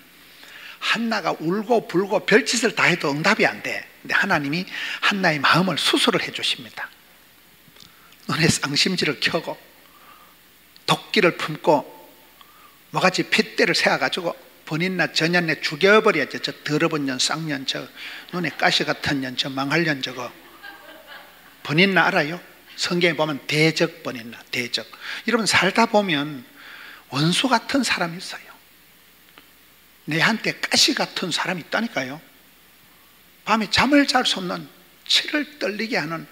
한나가 울고 불고 별짓을 다 해도 응답이 안 돼. 근데 하나님이 한나의 마음을 수술을 해 주십니다. 눈에 쌍심지를 켜고 도끼를 품고 뭐가지 핏대를 세워가지고 번인나 전년에 죽여버려야죠. 저 더러운 년, 쌍년, 저 눈에 가시 같은 년, 저 망할 년, 저거 번인나 알아요? 성경에 보면 대적 번인나, 대적. 여러분 살다 보면 원수 같은 사람이 있어요. 내한테 가시 같은 사람이 있다니까요. 밤에 잠을 잘 수 없는, 치를 떨리게 하는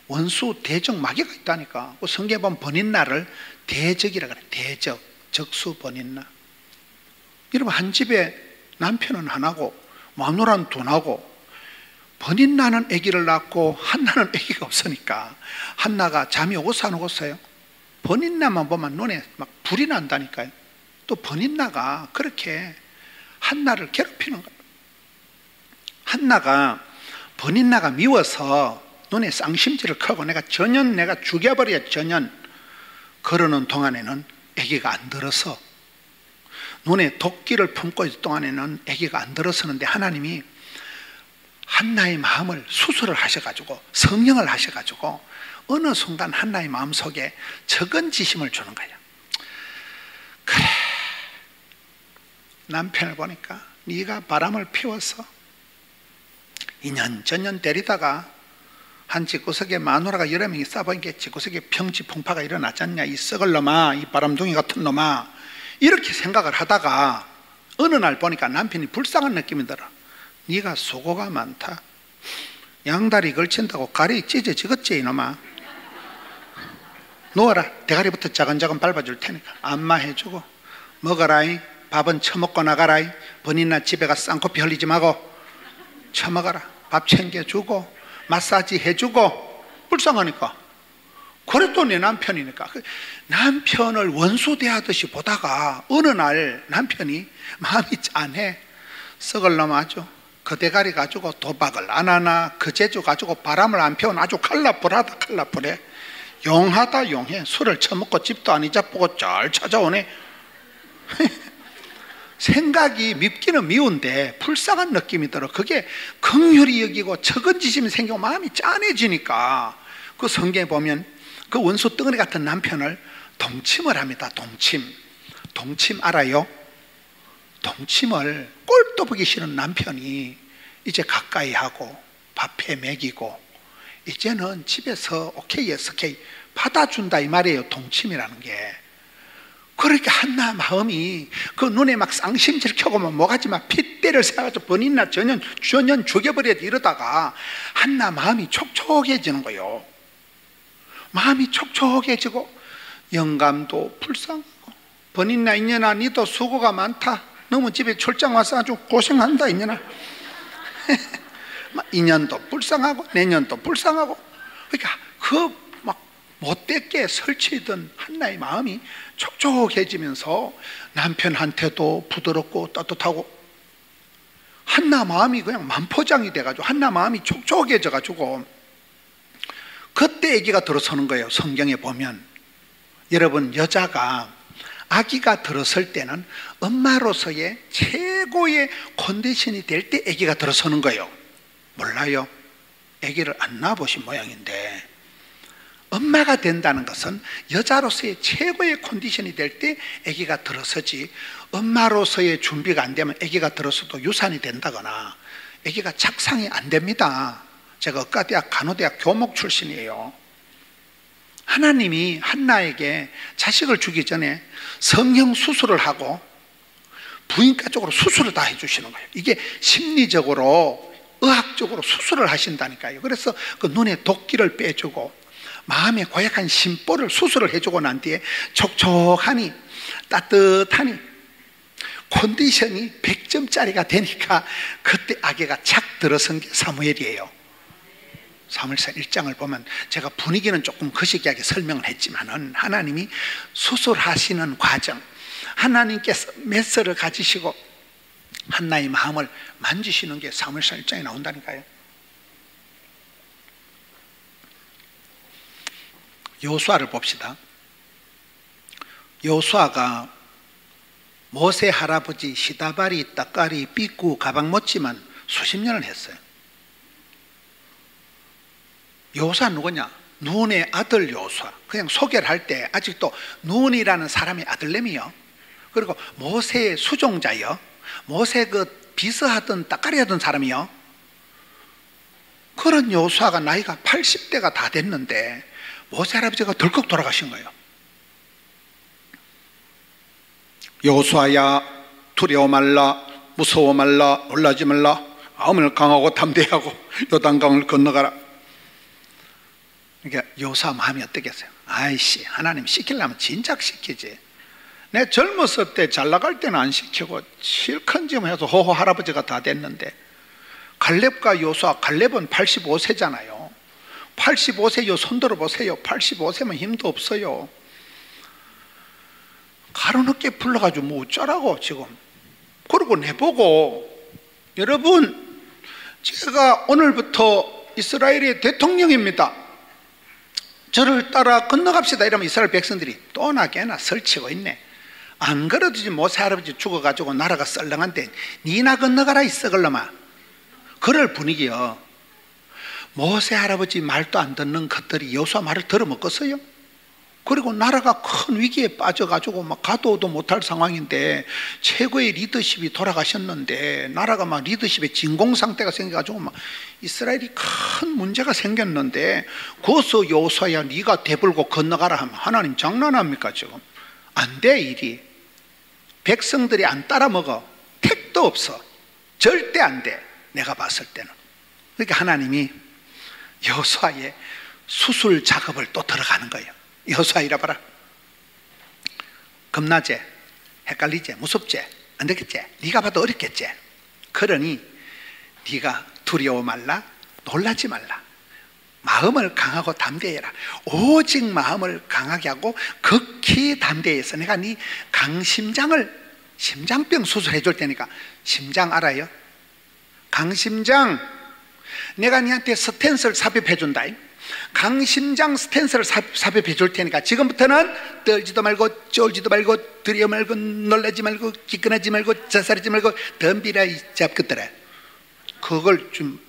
원수 대적 마귀가 있다니까. 성경에 보면 번인나를 대적이라 그래. 대적, 적수 번인나. 여러분 한 집에 남편은 하나고 마누라는 둘하고 번인나는 아기를 낳고 한나는 아기가 없으니까 한나가 잠이 오겠어 안 오겠어요? 번인나만 보면 눈에 막 불이 난다니까요. 또 번인나가 그렇게 한나를 괴롭히는 거예요. 한나가 번인나가 미워서 눈에 쌍심지를 켜고 내가 죽여버려 전년 그러는 동안에는 아기가 안 들어서, 눈에 도끼를 품고 있을 동안에는 아기가 안 들어서는데 하나님이 한나의 마음을 수술을 하셔가지고 성령을 하셔가지고 어느 순간 한나의 마음속에 적은 지심을 주는 거예요. 그래, 남편을 보니까 네가 바람을 피워서 2년 전년 데리다가 한 집구석에 마누라가 여러 명이 싸보니까 집구석에 평지풍파가 일어났잖냐, 이 썩을 놈아, 이 바람둥이 같은 놈아, 이렇게 생각을 하다가 어느 날 보니까 남편이 불쌍한 느낌이 들어. 네가 수고가 많다. 양다리 걸친다고 가리 찢어지겠지 이놈아. 누워라. 대가리부터 자근자근 밟아줄 테니까 안마해주고 먹어라이. 밥은 처먹고 나가라이. 번이나 집에 가서 쌍코피 흘리지 말고 처먹어라. 밥 챙겨주고 마사지 해주고. 불쌍하니까. 그래도 내 남편이니까. 남편을 원수 대하듯이 보다가 어느 날 남편이 마음이 짠해. 썩을 놈 아주 그 대가리 가지고 도박을 안 하나, 그 재주 가지고 바람을 안 피우나, 아주 칼라불하다 칼라불해. 용하다 용해. 술을 처먹고 집도 안 잊어보고 잘 찾아오네. 생각이 밉기는 미운데 불쌍한 느낌이 들어. 그게 긍휼히 여기고 적은지심이 생기고 마음이 짠해지니까 그 성경에 보면 그 원수 덩어리 같은 남편을 동침을 합니다. 동침 알아요? 동침을 꼴도 보기 싫은 남편이 이제 가까이 하고 밥해 먹이고 이제는 집에서 오케이 SK 받아준다 이 말이에요. 동침이라는 게. 그러니까 한나 마음이 그 눈에 막 쌍심질 켜고 뭐가지 막 핏대를 세워가지고 번이나 전년 죽여버려야 이러다가 한나 마음이 촉촉해지는 거예요. 마음이 촉촉해지고 영감도 불쌍하고 번이나 인연아 니도 수고가 많다. 너무 집에 출장 와서 아주 고생한다 인연아. 인연도 불쌍하고 내년도 불쌍하고. 그러니까 그 막 못되게 설치던 한나의 마음이 촉촉해지면서 남편한테도 부드럽고 따뜻하고 한나 마음이 그냥 만포장이 돼가지고 한나 마음이 촉촉해져가지고 그때 아기가 들어서는 거예요. 성경에 보면 여러분 여자가 아기가 들어설 때는 엄마로서의 최고의 컨디션이 될 때 아기가 들어서는 거예요. 몰라요? 아기를 안 낳아보신 모양인데 엄마가 된다는 것은 여자로서의 최고의 컨디션이 될 때 아기가 들어서지 엄마로서의 준비가 안 되면 아기가 들어서도 유산이 된다거나 아기가 착상이 안 됩니다. 제가 의과대학 간호대학 교목 출신이에요. 하나님이 한나에게 자식을 주기 전에 성형 수술을 하고 부인과 쪽으로 수술을 다 해주시는 거예요. 이게 심리적으로 의학적으로 수술을 하신다니까요. 그래서 그 눈에 도끼를 빼주고 마음에 고약한 심보를 수술을 해주고 난 뒤에 촉촉하니 따뜻하니 컨디션이 100점짜리가 되니까 그때 아기가 착 들어선 게 사무엘이에요. 사무엘상 1장을 보면 제가 분위기는 조금 거시기하게 설명을 했지만은 하나님이 수술하시는 과정, 하나님께서 메스를 가지시고 한나의 마음을 만지시는 게 사무엘상 1장에 나온다니까요. 여호수아를 봅시다. 여호수아가 모세 할아버지 시다바리, 따까리, 삐꾸, 가방 못지만 수십 년을 했어요. 여호수아 누구냐? 눈의 아들 여호수아. 그냥 소개를 할 때 아직도 눈이라는 사람의 아들내미요. 그리고 모세의 수종자요. 모세 그 비서하던 따까리 하던 사람이요. 그런 여호수아가 나이가 80대가 다 됐는데 모세 할아버지가 덜컥 돌아가신 거예요. 여호수아야 두려워 말라, 무서워 말라, 놀라지 말라, 마음을 강하고 담대하고 요단강을 건너가라. 그러니까 여호수아 마음이 어떻겠어요? 아이씨, 하나님 시키려면 진작 시키지. 내 젊었을 때 잘 나갈 때는 안 시키고 실컷 좀 해서 호호 할아버지가 다 됐는데. 갈렙과 여호수아, 갈렙은 85세잖아요 85세 요 손들어 보세요. 85세면 힘도 없어요. 가로늦게 불러가지고 뭐 어쩌라고 지금. 그리고 내보고 여러분 제가 오늘부터 이스라엘의 대통령입니다. 저를 따라 건너갑시다 이러면 이스라엘 백성들이 또나 개나 설치고 있네. 안 그래도 지금 모세 할아버지 죽어가지고 나라가 썰렁한데 니나 건너가라 이 썩을놈아. 그럴 분위기요. 모세 할아버지 말도 안 듣는 것들이 여호수아 말을 들어먹겠어요? 그리고 나라가 큰 위기에 빠져가지고 막 가도도 못할 상황인데 최고의 리더십이 돌아가셨는데 나라가 막 리더십의 진공 상태가 생겨가지고 막 이스라엘이 큰 문제가 생겼는데 거기서 여호수아야 네가 대불고 건너가라 하면 하나님 장난합니까 지금? 안 돼 일이. 백성들이 안 따라먹어. 택도 없어. 절대 안 돼. 내가 봤을 때는. 그러니까 하나님이 여호수아의 수술 작업을 또 들어가는 거예요. 여호수아 이라 봐라. 겁나지? 헷갈리지? 무섭지? 안 되겠지? 네가 봐도 어렵겠지? 그러니 네가 두려워 말라, 놀라지 말라. 마음을 강하고 담대해라. 오직 마음을 강하게 하고 극히 담대해서 내가 네 강심장을 심장병 수술해 줄 테니까. 심장 알아요? 강심장 내가 네한테 스텐스를 삽입해 준다. 강심장 스텐스를 삽입해 줄 테니까 지금부터는 떨지도 말고 쫄지도 말고 두려워 말고 놀라지 말고 기끈하지 말고 자살하지 말고 덤비라 이 잡것들아. 그걸 좀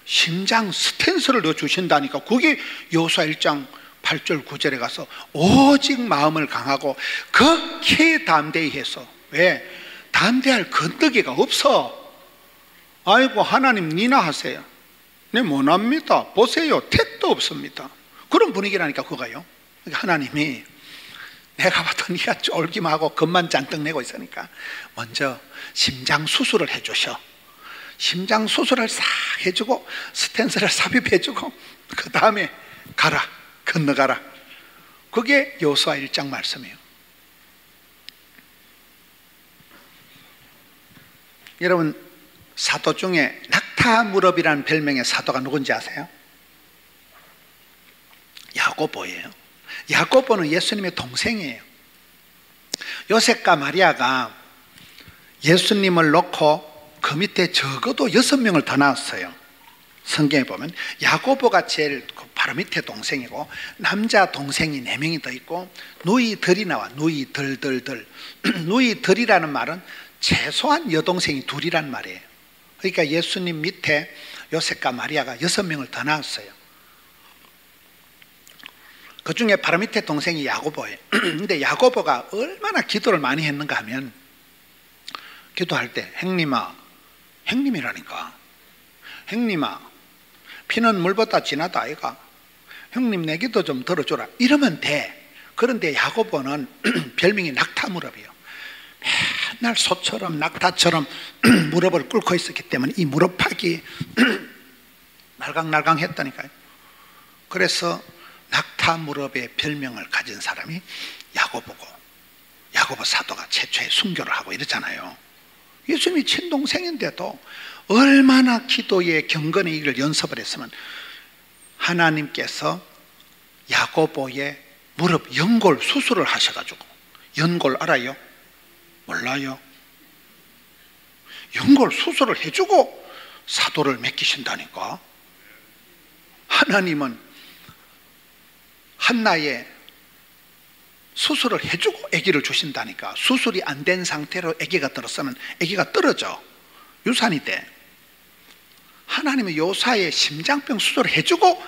심장 스텐스를 넣어 주신다니까. 그게 여호수아 1장 8절 9절에 가서 오직 마음을 강하고 극히 담대히 해서. 왜? 담대할 건더기가 없어. 아이고 하나님 니나 하세요. 네, 못합니다. 보세요. 택도 없습니다. 그런 분위기라니까 그거요. 하나님이 내가 봐도 네가 쫄기만 하고 겁만 잔뜩 내고 있으니까 먼저 심장 수술을 해주셔. 심장 수술을 싹 해주고 스텐스를 삽입해주고 그 다음에 가라, 건너가라. 그게 여호수아 1장 말씀이에요. 여러분, 사도 중에 낙타무럽이라는 별명의 사도가 누군지 아세요? 야고보예요. 야고보는 예수님의 동생이에요. 요셉과 마리아가 예수님을 놓고 그 밑에 적어도 6명을 더 낳았어요. 성경에 보면 야고보가 제일 바로 밑에 동생이고 남자 동생이 4명이 더 있고 누이들이 나와. 누이들들들. 누이들이라는 말은 최소한 여동생이 2이란 말이에요. 그러니까 예수님 밑에 요셉과 마리아가 6명을 더 낳았어요. 그 중에 바로 밑에 동생이 야고보예요. 근데 야고보가 얼마나 기도를 많이 했는가 하면 기도할 때 형님아, 형님이라니까, 형님아 피는 물보다 진하다 아이가, 형님 내 기도 좀 들어주라 이러면 돼. 그런데 야고보는 별명이 낙타무럽이에요. 맨날 소처럼 낙타처럼 무릎을 꿇고 있었기 때문에 이 무릎팍이 날강날강 했다니까요. 그래서 낙타무럽의 별명을 가진 사람이 야고보고, 야고보 사도가 최초의 순교를 하고 이러잖아요. 예수님이 친동생인데도 얼마나 기도의 경건의 일을 연습을 했으면 하나님께서 야고보의 무릎 연골 수술을 하셔가지고, 연골 알아요? 몰라요? 연골 수술을 해주고 사도를 맡기신다니까. 하나님은 한나에 수술을 해주고 아기를 주신다니까. 수술이 안 된 상태로 아기가 들었으면 아기가 떨어져, 유산이 돼. 하나님은 요사의 심장병 수술을 해주고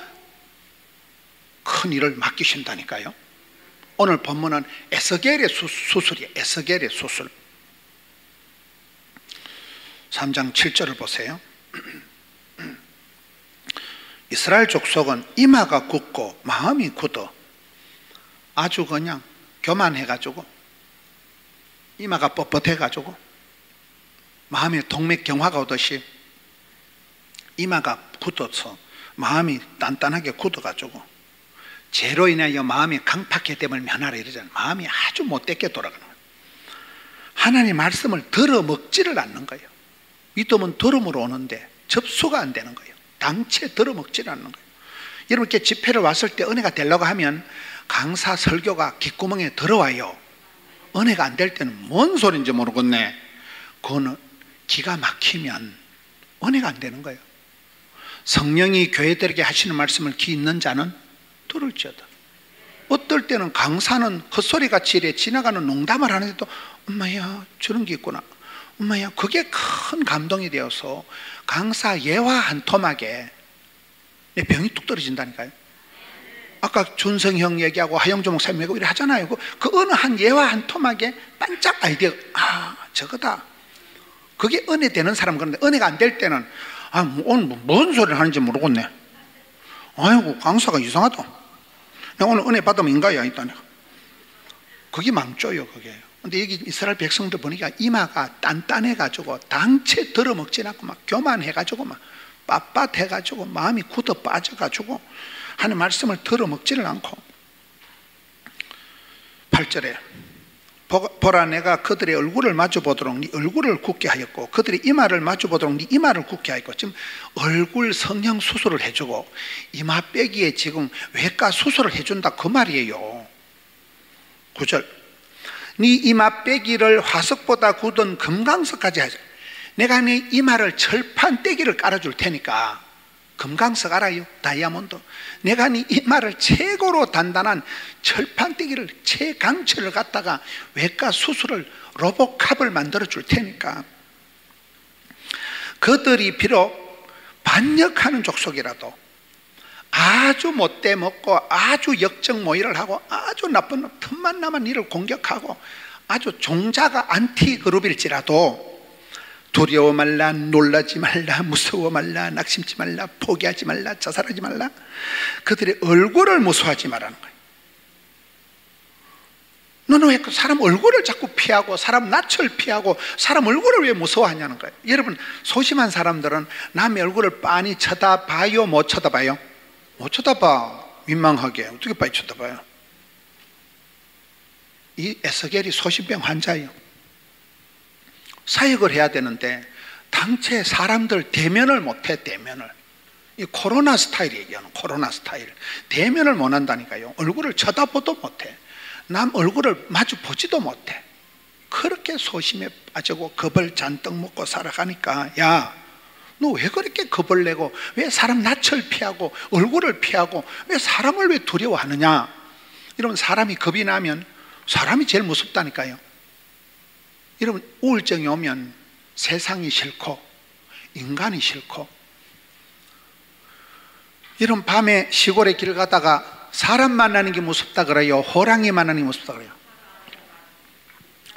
큰 일을 맡기신다니까요. 오늘 본문은 에스겔의 수술이에요. 에스겔의 수술. 3장 7절을 보세요. 이스라엘 족속은 이마가 굳고 마음이 굳어 아주 그냥 교만해가지고, 이마가 뻣뻣해가지고 마음에 동맥경화가 오듯이 이마가 굳어서 마음이 단단하게 굳어가지고 죄로 인하여 마음이 강팍해됨을 면하라 이러잖아요. 마음이 아주 못되게 돌아가는 거예요. 하나님 말씀을 들어먹지를 않는 거예요. 믿음은 들음으로 오는데 접수가 안 되는 거예요. 당체 들어먹지를 않는 거예요. 여러분, 이렇게 집회를 왔을 때 은혜가 되려고 하면 강사 설교가 귓구멍에 들어와요. 은혜가 안 될 때는 뭔 소리인지 모르겠네. 그거는 기가 막히면 은혜가 안 되는 거예요. 성령이 교회들에게 하시는 말씀을 귀 있는 자는 들을지어다. 어떨 때는 강사는 헛소리같이 이래 지나가는 농담을 하는데도 엄마야 저런 게 있구나, 엄마야, 그게 큰 감동이 되어서 강사 예화 한 토막에 내 병이 뚝 떨어진다니까요. 아까 준성형 얘기하고 하영조 목사님 얘기하고 이래 하잖아요. 그 어느 한 예화 한 토막에 반짝 아이디어, 아 저거다. 그게 은혜 되는 사람은. 그런데 은혜가 안 될 때는 오늘 뭔 소리를 하는지 모르겠네. 아이고 강사가 이상하다. 내가 오늘 은혜 받으면 인가야 있다니까. 그게 망조요 그게. 근데 여기 이스라엘 백성들 보니까 이마가 단단해가지고 당체 들어먹지 않고 막 교만해가지고 막 빳빳해가지고 마음이 굳어 빠져가지고 하는 말씀을 들어먹지를 않고. 8절에 보라 내가 그들의 얼굴을 마주보도록 네 얼굴을 굳게 하였고 그들의 이마를 마주보도록 네 이마를 굳게 하였고. 지금 얼굴 성형 수술을 해주고 이마 빼기에 지금 외과 수술을 해준다 그 말이에요. 9절 네 이마 빼기를 화석보다 굳은 금강석까지 하자. 내가 네 이마를 철판 떼기를 깔아줄 테니까. 금강석 알아요? 다이아몬드. 내가 네 이마를 최고로 단단한 철판 떼기를 최강철을 갖다가 외과 수술을 로보캅을 만들어 줄 테니까. 그들이 비록 반역하는 족속이라도 아주 못돼 먹고 아주 역적모의를 하고 아주 나쁜 틈만 나면 이를 공격하고 아주 종자가 안티그룹일지라도 두려워 말라, 놀라지 말라, 무서워 말라, 낙심치 말라, 포기하지 말라, 자살하지 말라. 그들의 얼굴을 무서워하지 말라는 거예요. 너는 왜 사람 얼굴을 자꾸 피하고 사람 낯을 피하고 사람 얼굴을 왜 무서워하냐는 거예요. 여러분, 소심한 사람들은 남의 얼굴을 빤히 쳐다봐요, 못 쳐다봐요? 못 쳐다봐. 민망하게 어떻게 빨리 쳐다봐요? 이 에스겔이 소심병 환자예요. 사역을 해야 되는데 당최 사람들 대면을 못해. 대면을. 이 코로나 스타일 얘기하는 코로나 스타일. 대면을 못 한다니까요. 얼굴을 쳐다보도 못해. 남 얼굴을 마주 보지도 못해. 그렇게 소심에 빠지고 겁을 잔뜩 먹고 살아가니까, 야, 너 왜 그렇게 겁을 내고 왜 사람 낯을 피하고 얼굴을 피하고 왜 사람을 왜 두려워하느냐? 이러면 사람이 겁이 나면 사람이 제일 무섭다니까요. 여러분, 우울증이 오면 세상이 싫고 인간이 싫고, 여러분 밤에 시골에 길 가다가 사람 만나는 게 무섭다 그래요? 호랑이 만나는 게 무섭다 그래요?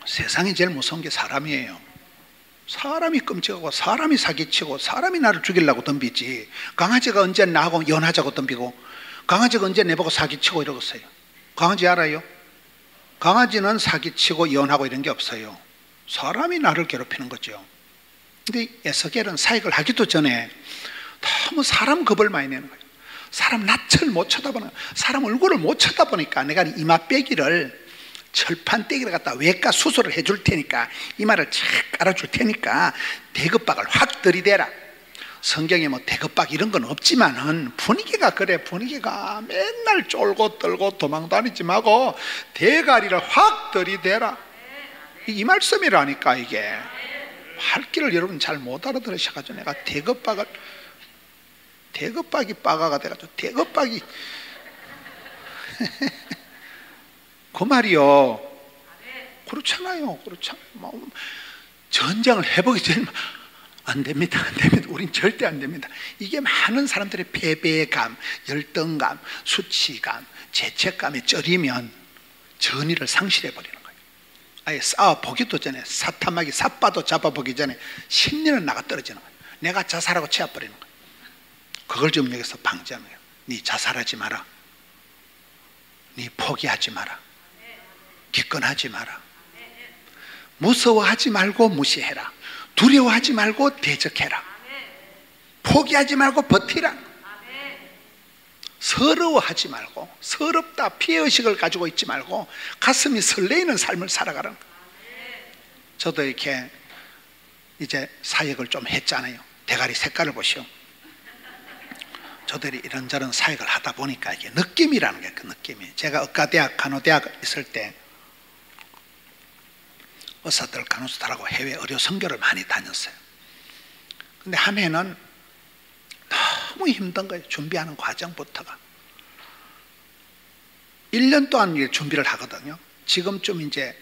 세상에 제일 무서운 게 사람이에요. 사람이 끔찍하고 사람이 사기치고 사람이 나를 죽이려고 덤비지, 강아지가 언제 나하고 연하자고 덤비고 강아지가 언제 내보고 사기치고 이러겠어요? 강아지 알아요? 강아지는 사기치고 연하고 이런 게 없어요. 사람이 나를 괴롭히는 거죠. 근데 에스겔은 사역을 하기도 전에 너무 사람 겁을 많이 내는 거예요. 사람 낯을 못 쳐다보는, 사람 얼굴을 못 쳐다보니까 내가 이마빼기를, 철판떼기를 갖다 외과 수술을 해줄 테니까, 이마를 착 깔아줄 테니까 대급박을 확 들이대라. 성경에 뭐 대급박 이런 건 없지만은 분위기가 그래. 분위기가 맨날 쫄고 떨고 도망 다니지 말고 대가리를 확 들이대라. 이 말씀이라니까. 이게 할기를 여러분 잘 못 알아들으셔가지고 내가 대급박이 빠가가 돼가지고 대급박이 그 말이요. 그렇잖아요. 그렇잖아요. 전쟁을 해보기 전에 안 됩니다. 안 됩니다. 우린 절대 안 됩니다. 이게 많은 사람들의 패배감, 열등감, 수치감, 죄책감에 쩔이면 전의를 상실해버리는 거예요. 아예 싸워보기도 전에, 사타마귀 삿바도 잡아보기 전에 심리는 나가 떨어지는 거예요. 내가 자살하고 치워버리는 거예요. 그걸 좀 여기서 방지하는 거예요. 네 자살하지 마라. 네 포기하지 마라. 기권하지 마라. 무서워하지 말고 무시해라. 두려워하지 말고 대적해라. 포기하지 말고 버티라. 서러워하지 말고, 서럽다 피해의식을 가지고 있지 말고 가슴이 설레이는 삶을 살아가라. 저도 이렇게 이제 사역을 좀 했잖아요. 대가리 색깔을 보시오. 저들이 이런저런 사역을 하다 보니까 이게 느낌이라는 게, 그 느낌이. 제가 의과대학, 간호대학 있을 때 의사들, 간호사들하고 해외 의료 선교를 많이 다녔어요. 근데 한 해는 너무 힘든 거예요. 준비하는 과정부터가. 1년 동안 준비를 하거든요. 지금쯤 이제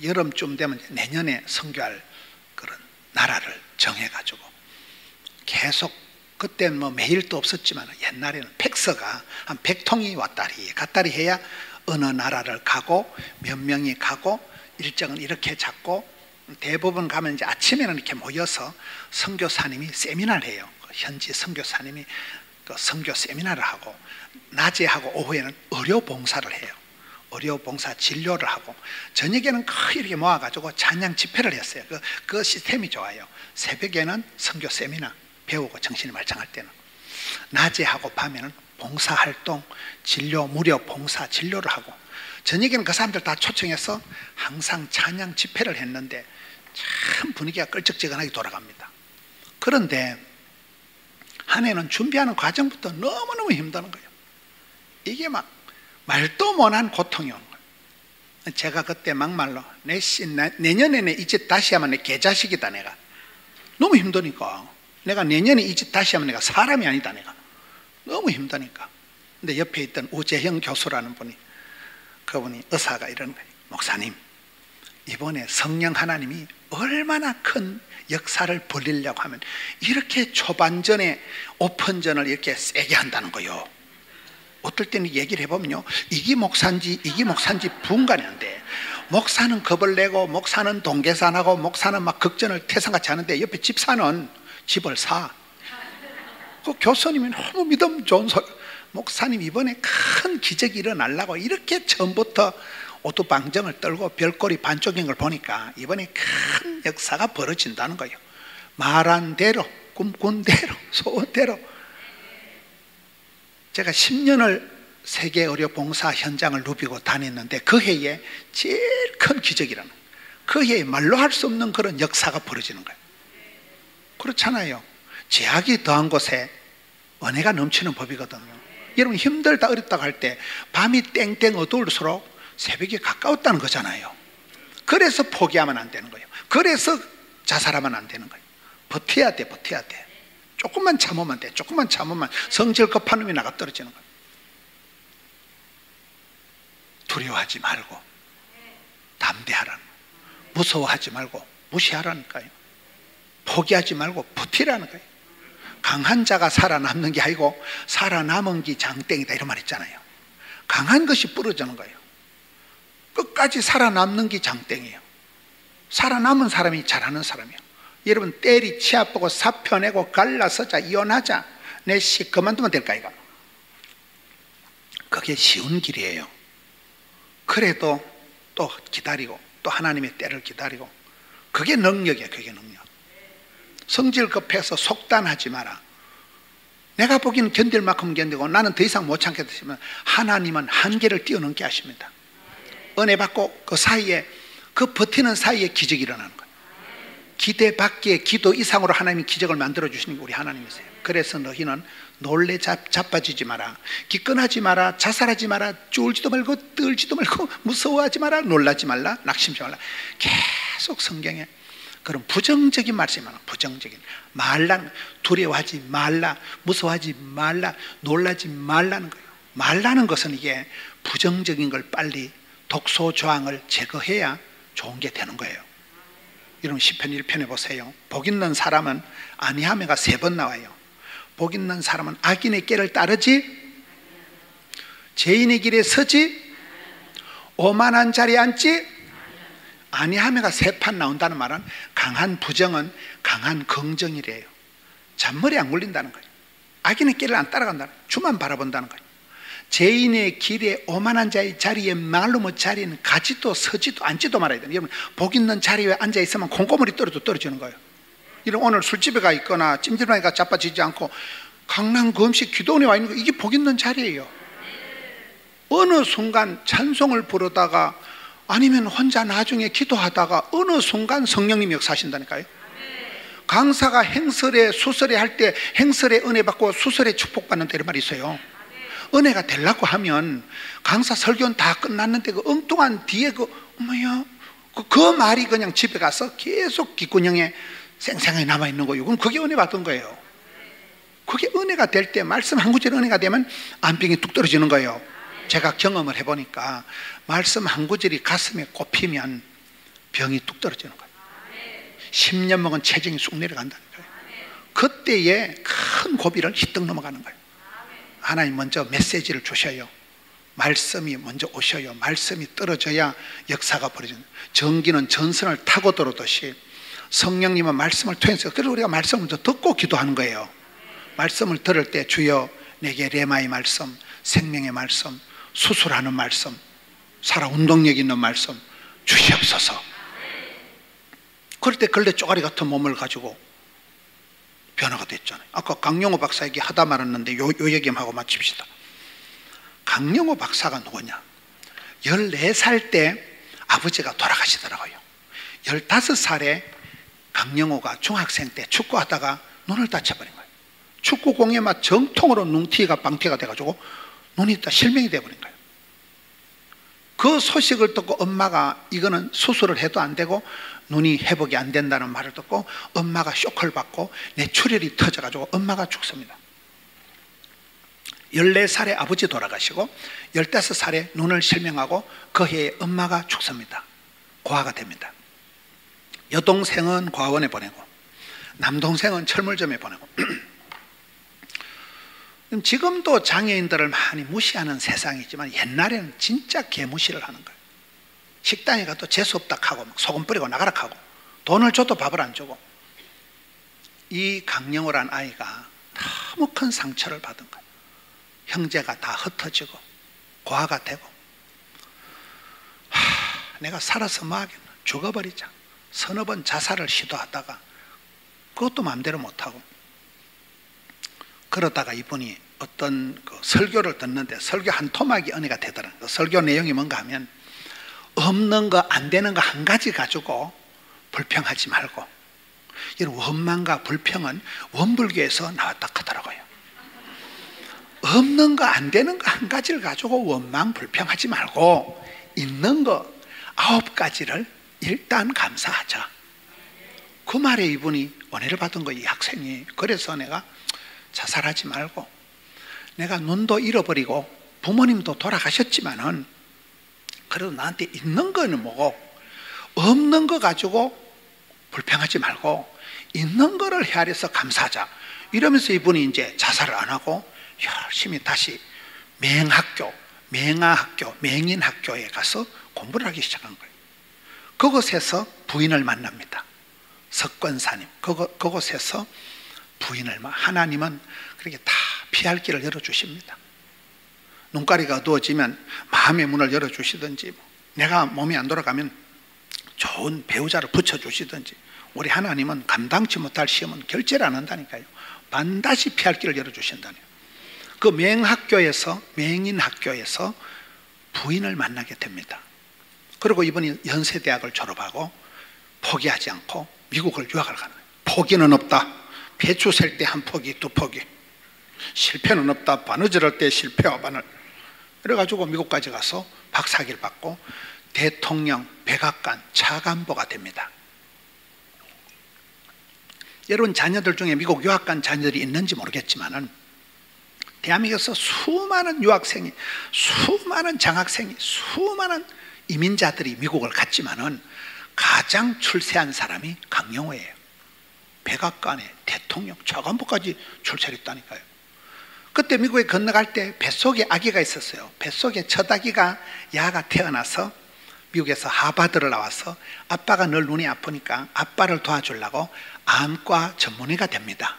여름쯤 되면 이제 내년에 선교할 그런 나라를 정해가지고 계속, 그때는 뭐 매일도 없었지만 옛날에는 팩스가 한 100통이 왔다리 갔다리 해야 어느 나라를 가고 몇 명이 가고 일정은 이렇게 잡고, 대부분 가면 이제 아침에는 이렇게 모여서 선교사님이 세미나를 해요. 현지 선교사님이 그 선교 세미나를 하고, 낮에 하고 오후에는 의료 봉사를 해요. 의료 봉사 진료를 하고, 저녁에는 거의 이렇게 모아가지고 찬양 집회를 했어요. 그 시스템이 좋아요. 새벽에는 선교 세미나 배우고 정신이 말짱할 때는, 낮에 하고 밤에는 봉사활동, 진료, 무료 봉사 진료를 하고, 저녁에는 그 사람들 다 초청해서 항상 찬양 집회를 했는데 참 분위기가 끌적지근하게 돌아갑니다. 그런데 한 해는 준비하는 과정부터 너무너무 힘드는 거예요. 이게 막 말도 못한 고통이 오는 거예요. 제가 그때 막말로 내년에는 이 짓 다시 하면 내 개자식이다. 내가 너무 힘드니까, 내가 내년에 이 짓 다시 하면 내가 사람이 아니다. 내가 너무 힘드니까. 근데 옆에 있던 우재형 교수라는 분이, 그분이 의사가 이러는 거예요. 목사님, 이번에 성령 하나님이 얼마나 큰 역사를 벌리려고 하면 이렇게 초반전에 오픈전을 이렇게 세게 한다는 거예요. 어떨 때는 얘기를 해보면요, 이기 목사인지 분간이 안 돼. 목사는 겁을 내고 목사는 동계산하고 목사는 막 극전을 태산같이 하는데 옆에 집사는 집을 사. 그 교수님이 너무 믿음 좋은 소리. 목사님 이번에 큰 기적이 일어나려고 이렇게 처음부터 오두방정을 떨고 별꼬리 반쪽인 걸 보니까 이번에 큰 역사가 벌어진다는 거예요. 말한 대로, 꿈꾼 대로, 소원대로. 제가 10년을 세계 의료 봉사 현장을 누비고 다녔는데 그 해에 제일 큰 기적이라는 거예요. 그 해에 말로 할 수 없는 그런 역사가 벌어지는 거예요. 그렇잖아요. 제약이 더한 곳에 은혜가 넘치는 법이거든요. 여러분 힘들다 어렵다고 할 때 밤이 땡땡 어두울수록 새벽이 가까웠다는 거잖아요. 그래서 포기하면 안 되는 거예요. 그래서 자살하면 안 되는 거예요. 버텨야 돼, 버텨야 돼. 조금만 참으면 돼. 조금만 참으면 성질 급한 놈이 나가 떨어지는 거예요. 두려워하지 말고 담대하라는 거예요. 무서워하지 말고 무시하라니까요. 포기하지 말고 버티라는 거예요. 강한 자가 살아남는 게 아니고 살아남은 게 장땡이다 이런 말 있잖아요. 강한 것이 부러지는 거예요. 끝까지 살아남는 게 장땡이에요. 살아남은 사람이 잘하는 사람이에요. 여러분 때리 치아 보고 사표 내고 갈라서자 이혼하자 내 시 그만두면 될까 이거. 그게 쉬운 길이에요. 그래도 또 기다리고 또 하나님의 때를 기다리고 그게 능력이에요. 그게 능력. 성질 급해서 속단하지 마라. 내가 보기엔 견딜 만큼 견디고 나는 더 이상 못 참겠다 싶으면 하나님은 한계를 뛰어넘게 하십니다. 은혜 받고 그 사이에 그 버티는 사이에 기적이 일어나는 거예요. 기대 받기에 기도 이상으로 하나님이 기적을 만들어 주시는 게 우리 하나님이세요. 그래서 너희는 놀래 자빠지지 마라. 기권하지 마라. 자살하지 마라. 쫄지도 말고 떨지도 말고 무서워하지 마라. 놀라지 말라. 낙심하지 말라. 계속 성경에 그런 부정적인 말씀이 많아. 부정적인 말라는, 두려워하지 말라, 무서워하지 말라, 놀라지 말라는 거예요. 말라는 것은 이게 부정적인 걸 빨리 독소 조항을 제거해야 좋은 게 되는 거예요. 여러분 시편 1편에 보세요. 복 있는 사람은 아니하매가 3번 나와요. 복 있는 사람은 악인의 길을 따르지, 죄인의 길에 서지, 오만한 자리에 앉지 아니하매가 3판 나온다는 말은 강한 부정은 강한 긍정이래요. 잔머리 안 굴린다는 거예요. 악인의 길을 안 따라간다는 거예요. 주만 바라본다는 거예요. 죄인의 길에 오만한 자의 자리에 말로 뭐 자리는 가지도 서지도 앉지도 말아야 돼요. 여러분 복 있는 자리에 앉아 있으면 콩고물이 떨어지는 거예요. 여러분 오늘 술집에 가 있거나 찜질방에 가 자빠지지 않고 강남 금식 기도원에 와 있는 거 이게 복 있는 자리예요. 어느 순간 찬송을 부르다가 아니면 혼자 나중에 기도하다가 어느 순간 성령님이 역사하신다니까요. 강사가 행설에 수설에 할 때 행설에 은혜 받고 수설에 축복받는 이런 말이 있어요. 은혜가 되려고 하면 강사 설교는 다 끝났는데 그 엉뚱한 뒤에 그 말이 그냥 집에 가서 계속 귓구녕에 생생하게 남아있는 거예요. 그럼 그게 은혜 받은 거예요. 그게 은혜가 될 때 말씀 한 구절 은혜가 되면 안병이 뚝 떨어지는 거예요. 제가 경험을 해보니까 말씀 한 구절이 가슴에 꼽히면 병이 뚝 떨어지는 거예요. 10년 먹은 체중이 쑥 내려간다는 거예요. 그때에 큰 고비를 휘떡 넘어가는 거예요. 하나님 먼저 메시지를 주셔요. 말씀이 먼저 오셔요. 말씀이 떨어져야 역사가 벌어지는 거예요. 전기는 전선을 타고 들어오듯이 성령님은 말씀을 통해서, 그래서 우리가 말씀을 먼저 듣고 기도하는 거예요. 말씀을 들을 때 주여 내게 레마의 말씀, 생명의 말씀, 수술하는 말씀, 살아 운동력 있는 말씀 주시옵소서. 그럴 때 걸레 쪼가리 같은 몸을 가지고 변화가 됐잖아요. 아까 강영호 박사 얘기 하다 말았는데 요 얘기만 하고 마칩시다. 강영호 박사가 누구냐? 14살 때 아버지가 돌아가시더라고요. 15살에 강영호가 중학생 때 축구하다가 눈을 다쳐버린 거예요. 축구공에 막 정통으로 눈티가 방티가 돼가지고 눈이 다 실명이 돼버린 거예요. 그 소식을 듣고 엄마가 이거는 수술을 해도 안 되고 눈이 회복이 안 된다는 말을 듣고 엄마가 쇼크를 받고 뇌출혈이 터져가지고 엄마가 죽습니다. 14살에 아버지 돌아가시고 15살에 눈을 실명하고 그 해에 엄마가 죽습니다. 고아가 됩니다. 여동생은 고아원에 보내고 남동생은 철물점에 보내고 지금도 장애인들을 많이 무시하는 세상이지만 옛날에는 진짜 개무시를 하는 거예요. 식당에 가도 재수 없다 하고 막 소금 뿌리고 나가라 하고 돈을 줘도 밥을 안 주고. 이 강영호란 아이가 너무 큰 상처를 받은 거예요. 형제가 다 흩어지고 고아가 되고, 내가 살아서 뭐 하겠나, 죽어버리자. 서너 번 자살을 시도하다가 그것도 마음대로 못하고, 그러다가 이분이 어떤 그 설교를 듣는데 설교 한 토막이 은혜가 되더라고요. 그 설교 내용이 뭔가 하면, 없는 거 안 되는 거 한 가지 가지고 불평하지 말고, 이런 원망과 불평은 원불교에서 나왔다 하더라고요. 없는 거 안 되는 거 한 가지를 가지고 원망 불평하지 말고, 있는 거 9가지를 일단 감사하자. 그 말에 이분이 은혜를 받은 거예요, 이 학생이. 그래서 내가 자살하지 말고, 내가 눈도 잃어버리고 부모님도 돌아가셨지만은 그래도 나한테 있는 거는 뭐고, 없는 거 가지고 불평하지 말고 있는 거를 헤아려서 감사하자. 이러면서 이분이 이제 자살을 안 하고 열심히 다시 맹학교, 맹아학교, 맹인학교에 가서 공부를 하기 시작한 거예요. 그곳에서 부인을 만납니다. 석권사님. 그곳에서 부인을, 하나님은 그렇게 다 피할 길을 열어주십니다. 눈가리가 어두워지면 마음의 문을 열어주시든지, 내가 몸이 안 돌아가면 좋은 배우자를 붙여주시든지, 우리 하나님은 감당치 못할 시험은 결제를 안 한다니까요. 반드시 피할 길을 열어주신다네요. 그 맹학교에서, 맹인학교에서 부인을 만나게 됩니다. 그리고 이분이 연세대학을 졸업하고 포기하지 않고 미국을 유학을 가는 거예요. 포기는 없다. 배추 셀 때 한 포기, 두 포기. 실패는 없다. 바느질할 때 실패와 바늘. 그래가지고 미국까지 가서 박사학위를 받고 대통령, 백악관, 차관보가 됩니다. 여러분 자녀들 중에 미국 유학 간 자녀들이 있는지 모르겠지만은, 대한민국에서 수많은 유학생이, 수많은 장학생이, 수많은 이민자들이 미국을 갔지만은 가장 출세한 사람이 강영호예요. 백악관에 대통령, 차관보까지 출세했다니까요. 그때 미국에 건너갈 때 뱃속에 아기가 있었어요. 뱃속에 첫 아기가 야가 태어나서 미국에서 하버드를 나와서 아빠가 늘 눈이 아프니까 아빠를 도와주려고 암과 전문의가 됩니다.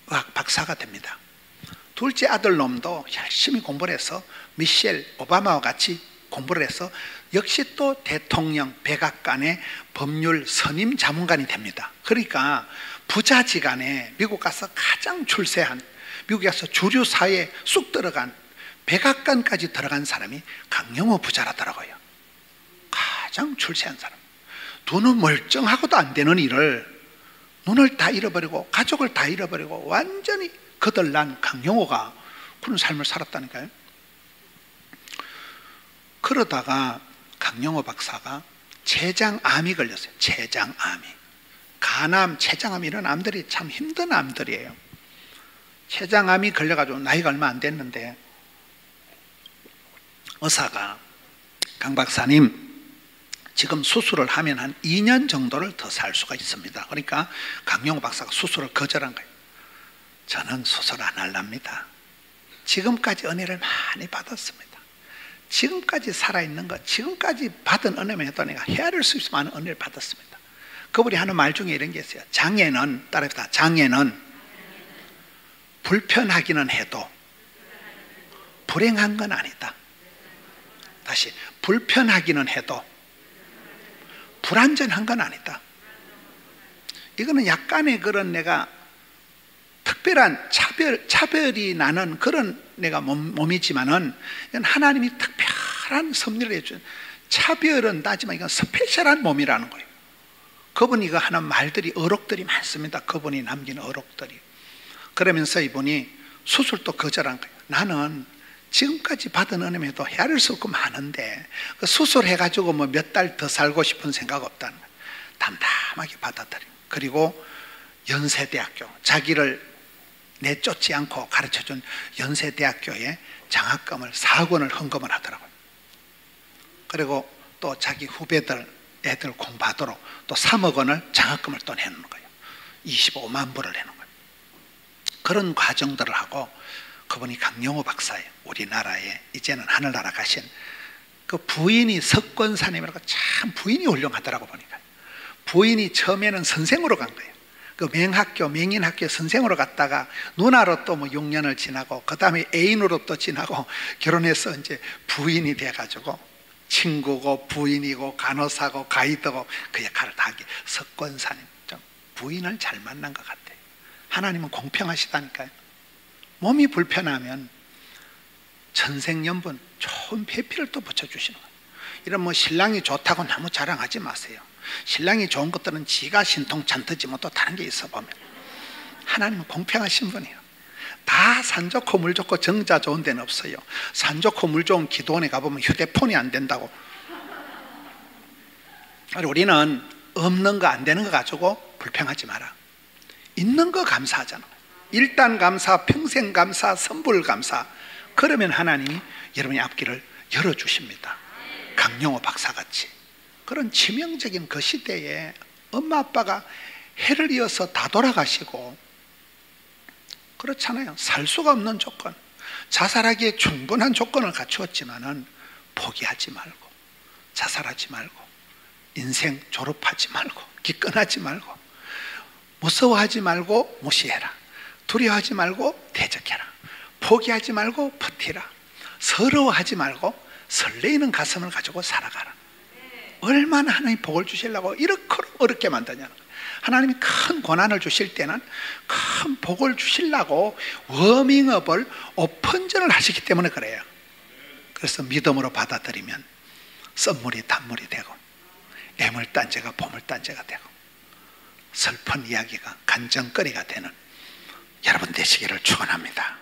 의학 박사가 됩니다. 둘째 아들 놈도 열심히 공부를 해서 미셸 오바마와 같이 공부를 해서 역시 또 대통령, 백악관의 법률 선임 자문관이 됩니다. 그러니까 부자지간에 미국 가서 가장 출세한, 미국에 가서 주류 사회에 쑥 들어간, 백악관까지 들어간 사람이 강영호 부자라더라고요. 가장 출세한 사람. 눈은 멀쩡하고도 안 되는 일을, 눈을 다 잃어버리고 가족을 다 잃어버리고 완전히 거덜난 강영호가 그런 삶을 살았다니까요. 그러다가 강영호 박사가 췌장암이 걸렸어요. 췌장암이. 간암, 췌장암, 이런 암들이 참 힘든 암들이에요. 췌장암이 걸려가지고 나이가 얼마 안 됐는데 의사가, 강 박사님 지금 수술을 하면 한 2년 정도를 더 살 수가 있습니다. 그러니까 강영호 박사가 수술을 거절한 거예요. 저는 수술 안 할랍니다. 지금까지 은혜를 많이 받았습니다. 지금까지 살아있는 것, 지금까지 받은 은혜만 해도 내가 헤아릴 수 있을 만한 은혜를 받았습니다. 그분이 하는 말 중에 이런 게 있어요. 장애는, 따라합시다. 장애는 불편하기는 해도 불행한 건 아니다. 다시, 불편하기는 해도 불완전한 건 아니다. 이거는 약간의 그런 내가 특별한 차별이 나는 그런 내가 몸이지만은, 이건 하나님이 특별한 섭리를 해준, 차별은 나지만 이건 스페셜한 몸이라는 거예요. 그분이 이거 하는 말들이, 어록들이 많습니다. 그분이 남긴 어록들이. 그러면서 이분이 수술도 거절한 거예요. 나는 지금까지 받은 은혜에도 헤아릴 수 없고 많은데 그 수술해가지고 뭐 몇 달 더 살고 싶은 생각 없다는 거예요. 담담하게 받아들여요. 그리고 연세대학교, 자기를 내쫓지 않고 가르쳐준 연세대학교에 장학금을 4억 원을 헌금을 하더라고요. 그리고 또 자기 후배들, 애들 공부하도록 또 3억 원을 장학금을 또 내놓는 거예요. 25만 불을 내는 거예요. 그런 과정들을 하고, 그분이 강영호 박사예요. 우리나라에 이제는 하늘나라 가신 그 부인이 석권사님이라고 참 부인이 훌륭하더라고 보니까. 부인이 처음에는 선생으로 간 거예요. 그 맹학교, 맹인학교 선생으로 갔다가 누나로 또 뭐 6년을 지나고 그 다음에 애인으로 또 지나고 결혼해서 이제 부인이 돼가지고 친구고 부인이고 간호사고 가이드고 그 역할을 다 하게. 석권사님 좀 부인을 잘 만난 것 같아요. 하나님은 공평하시다니까요. 몸이 불편하면 천생연분 좋은 배필을 또 붙여주시는 거예요. 이런 뭐 신랑이 좋다고 너무 자랑하지 마세요. 신랑이 좋은 것들은 지가 신통찬트지 뭐 또 다른 게 있어 보면. 하나님은 공평하신 분이에요. 다 산 좋고 물 좋고 정자 좋은 데는 없어요. 산 좋고 물 좋은 기도원에 가보면 휴대폰이 안 된다고. 우리는 없는 거 안 되는 거 가지고 불평하지 마라. 있는 거 감사하잖아. 일단 감사, 평생 감사, 선불 감사. 그러면 하나님이 여러분의 앞길을 열어주십니다. 강용호 박사같이. 그런 치명적인 그 시대에 엄마 아빠가 해를 이어서 다 돌아가시고 그렇잖아요. 살 수가 없는 조건, 자살하기에 충분한 조건을 갖추었지만은 포기하지 말고, 자살하지 말고, 인생 졸업하지 말고, 기권하지 말고, 무서워하지 말고 무시해라. 두려워하지 말고 대적해라. 포기하지 말고 버티라. 서러워하지 말고 설레이는 가슴을 가지고 살아가라. 얼마나 하나님 복을 주시려고 이렇게 어렵게 만드냐는 거예요. 하나님이 큰 고난을 주실 때는 큰 복을 주시려고 워밍업을 오픈전을 하시기 때문에 그래요. 그래서 믿음으로 받아들이면 썬물이 단물이 되고 애물단지가 보물단지가 되고 슬픈 이야기가 간정거리가 되는 여러분 되시기를 축원합니다.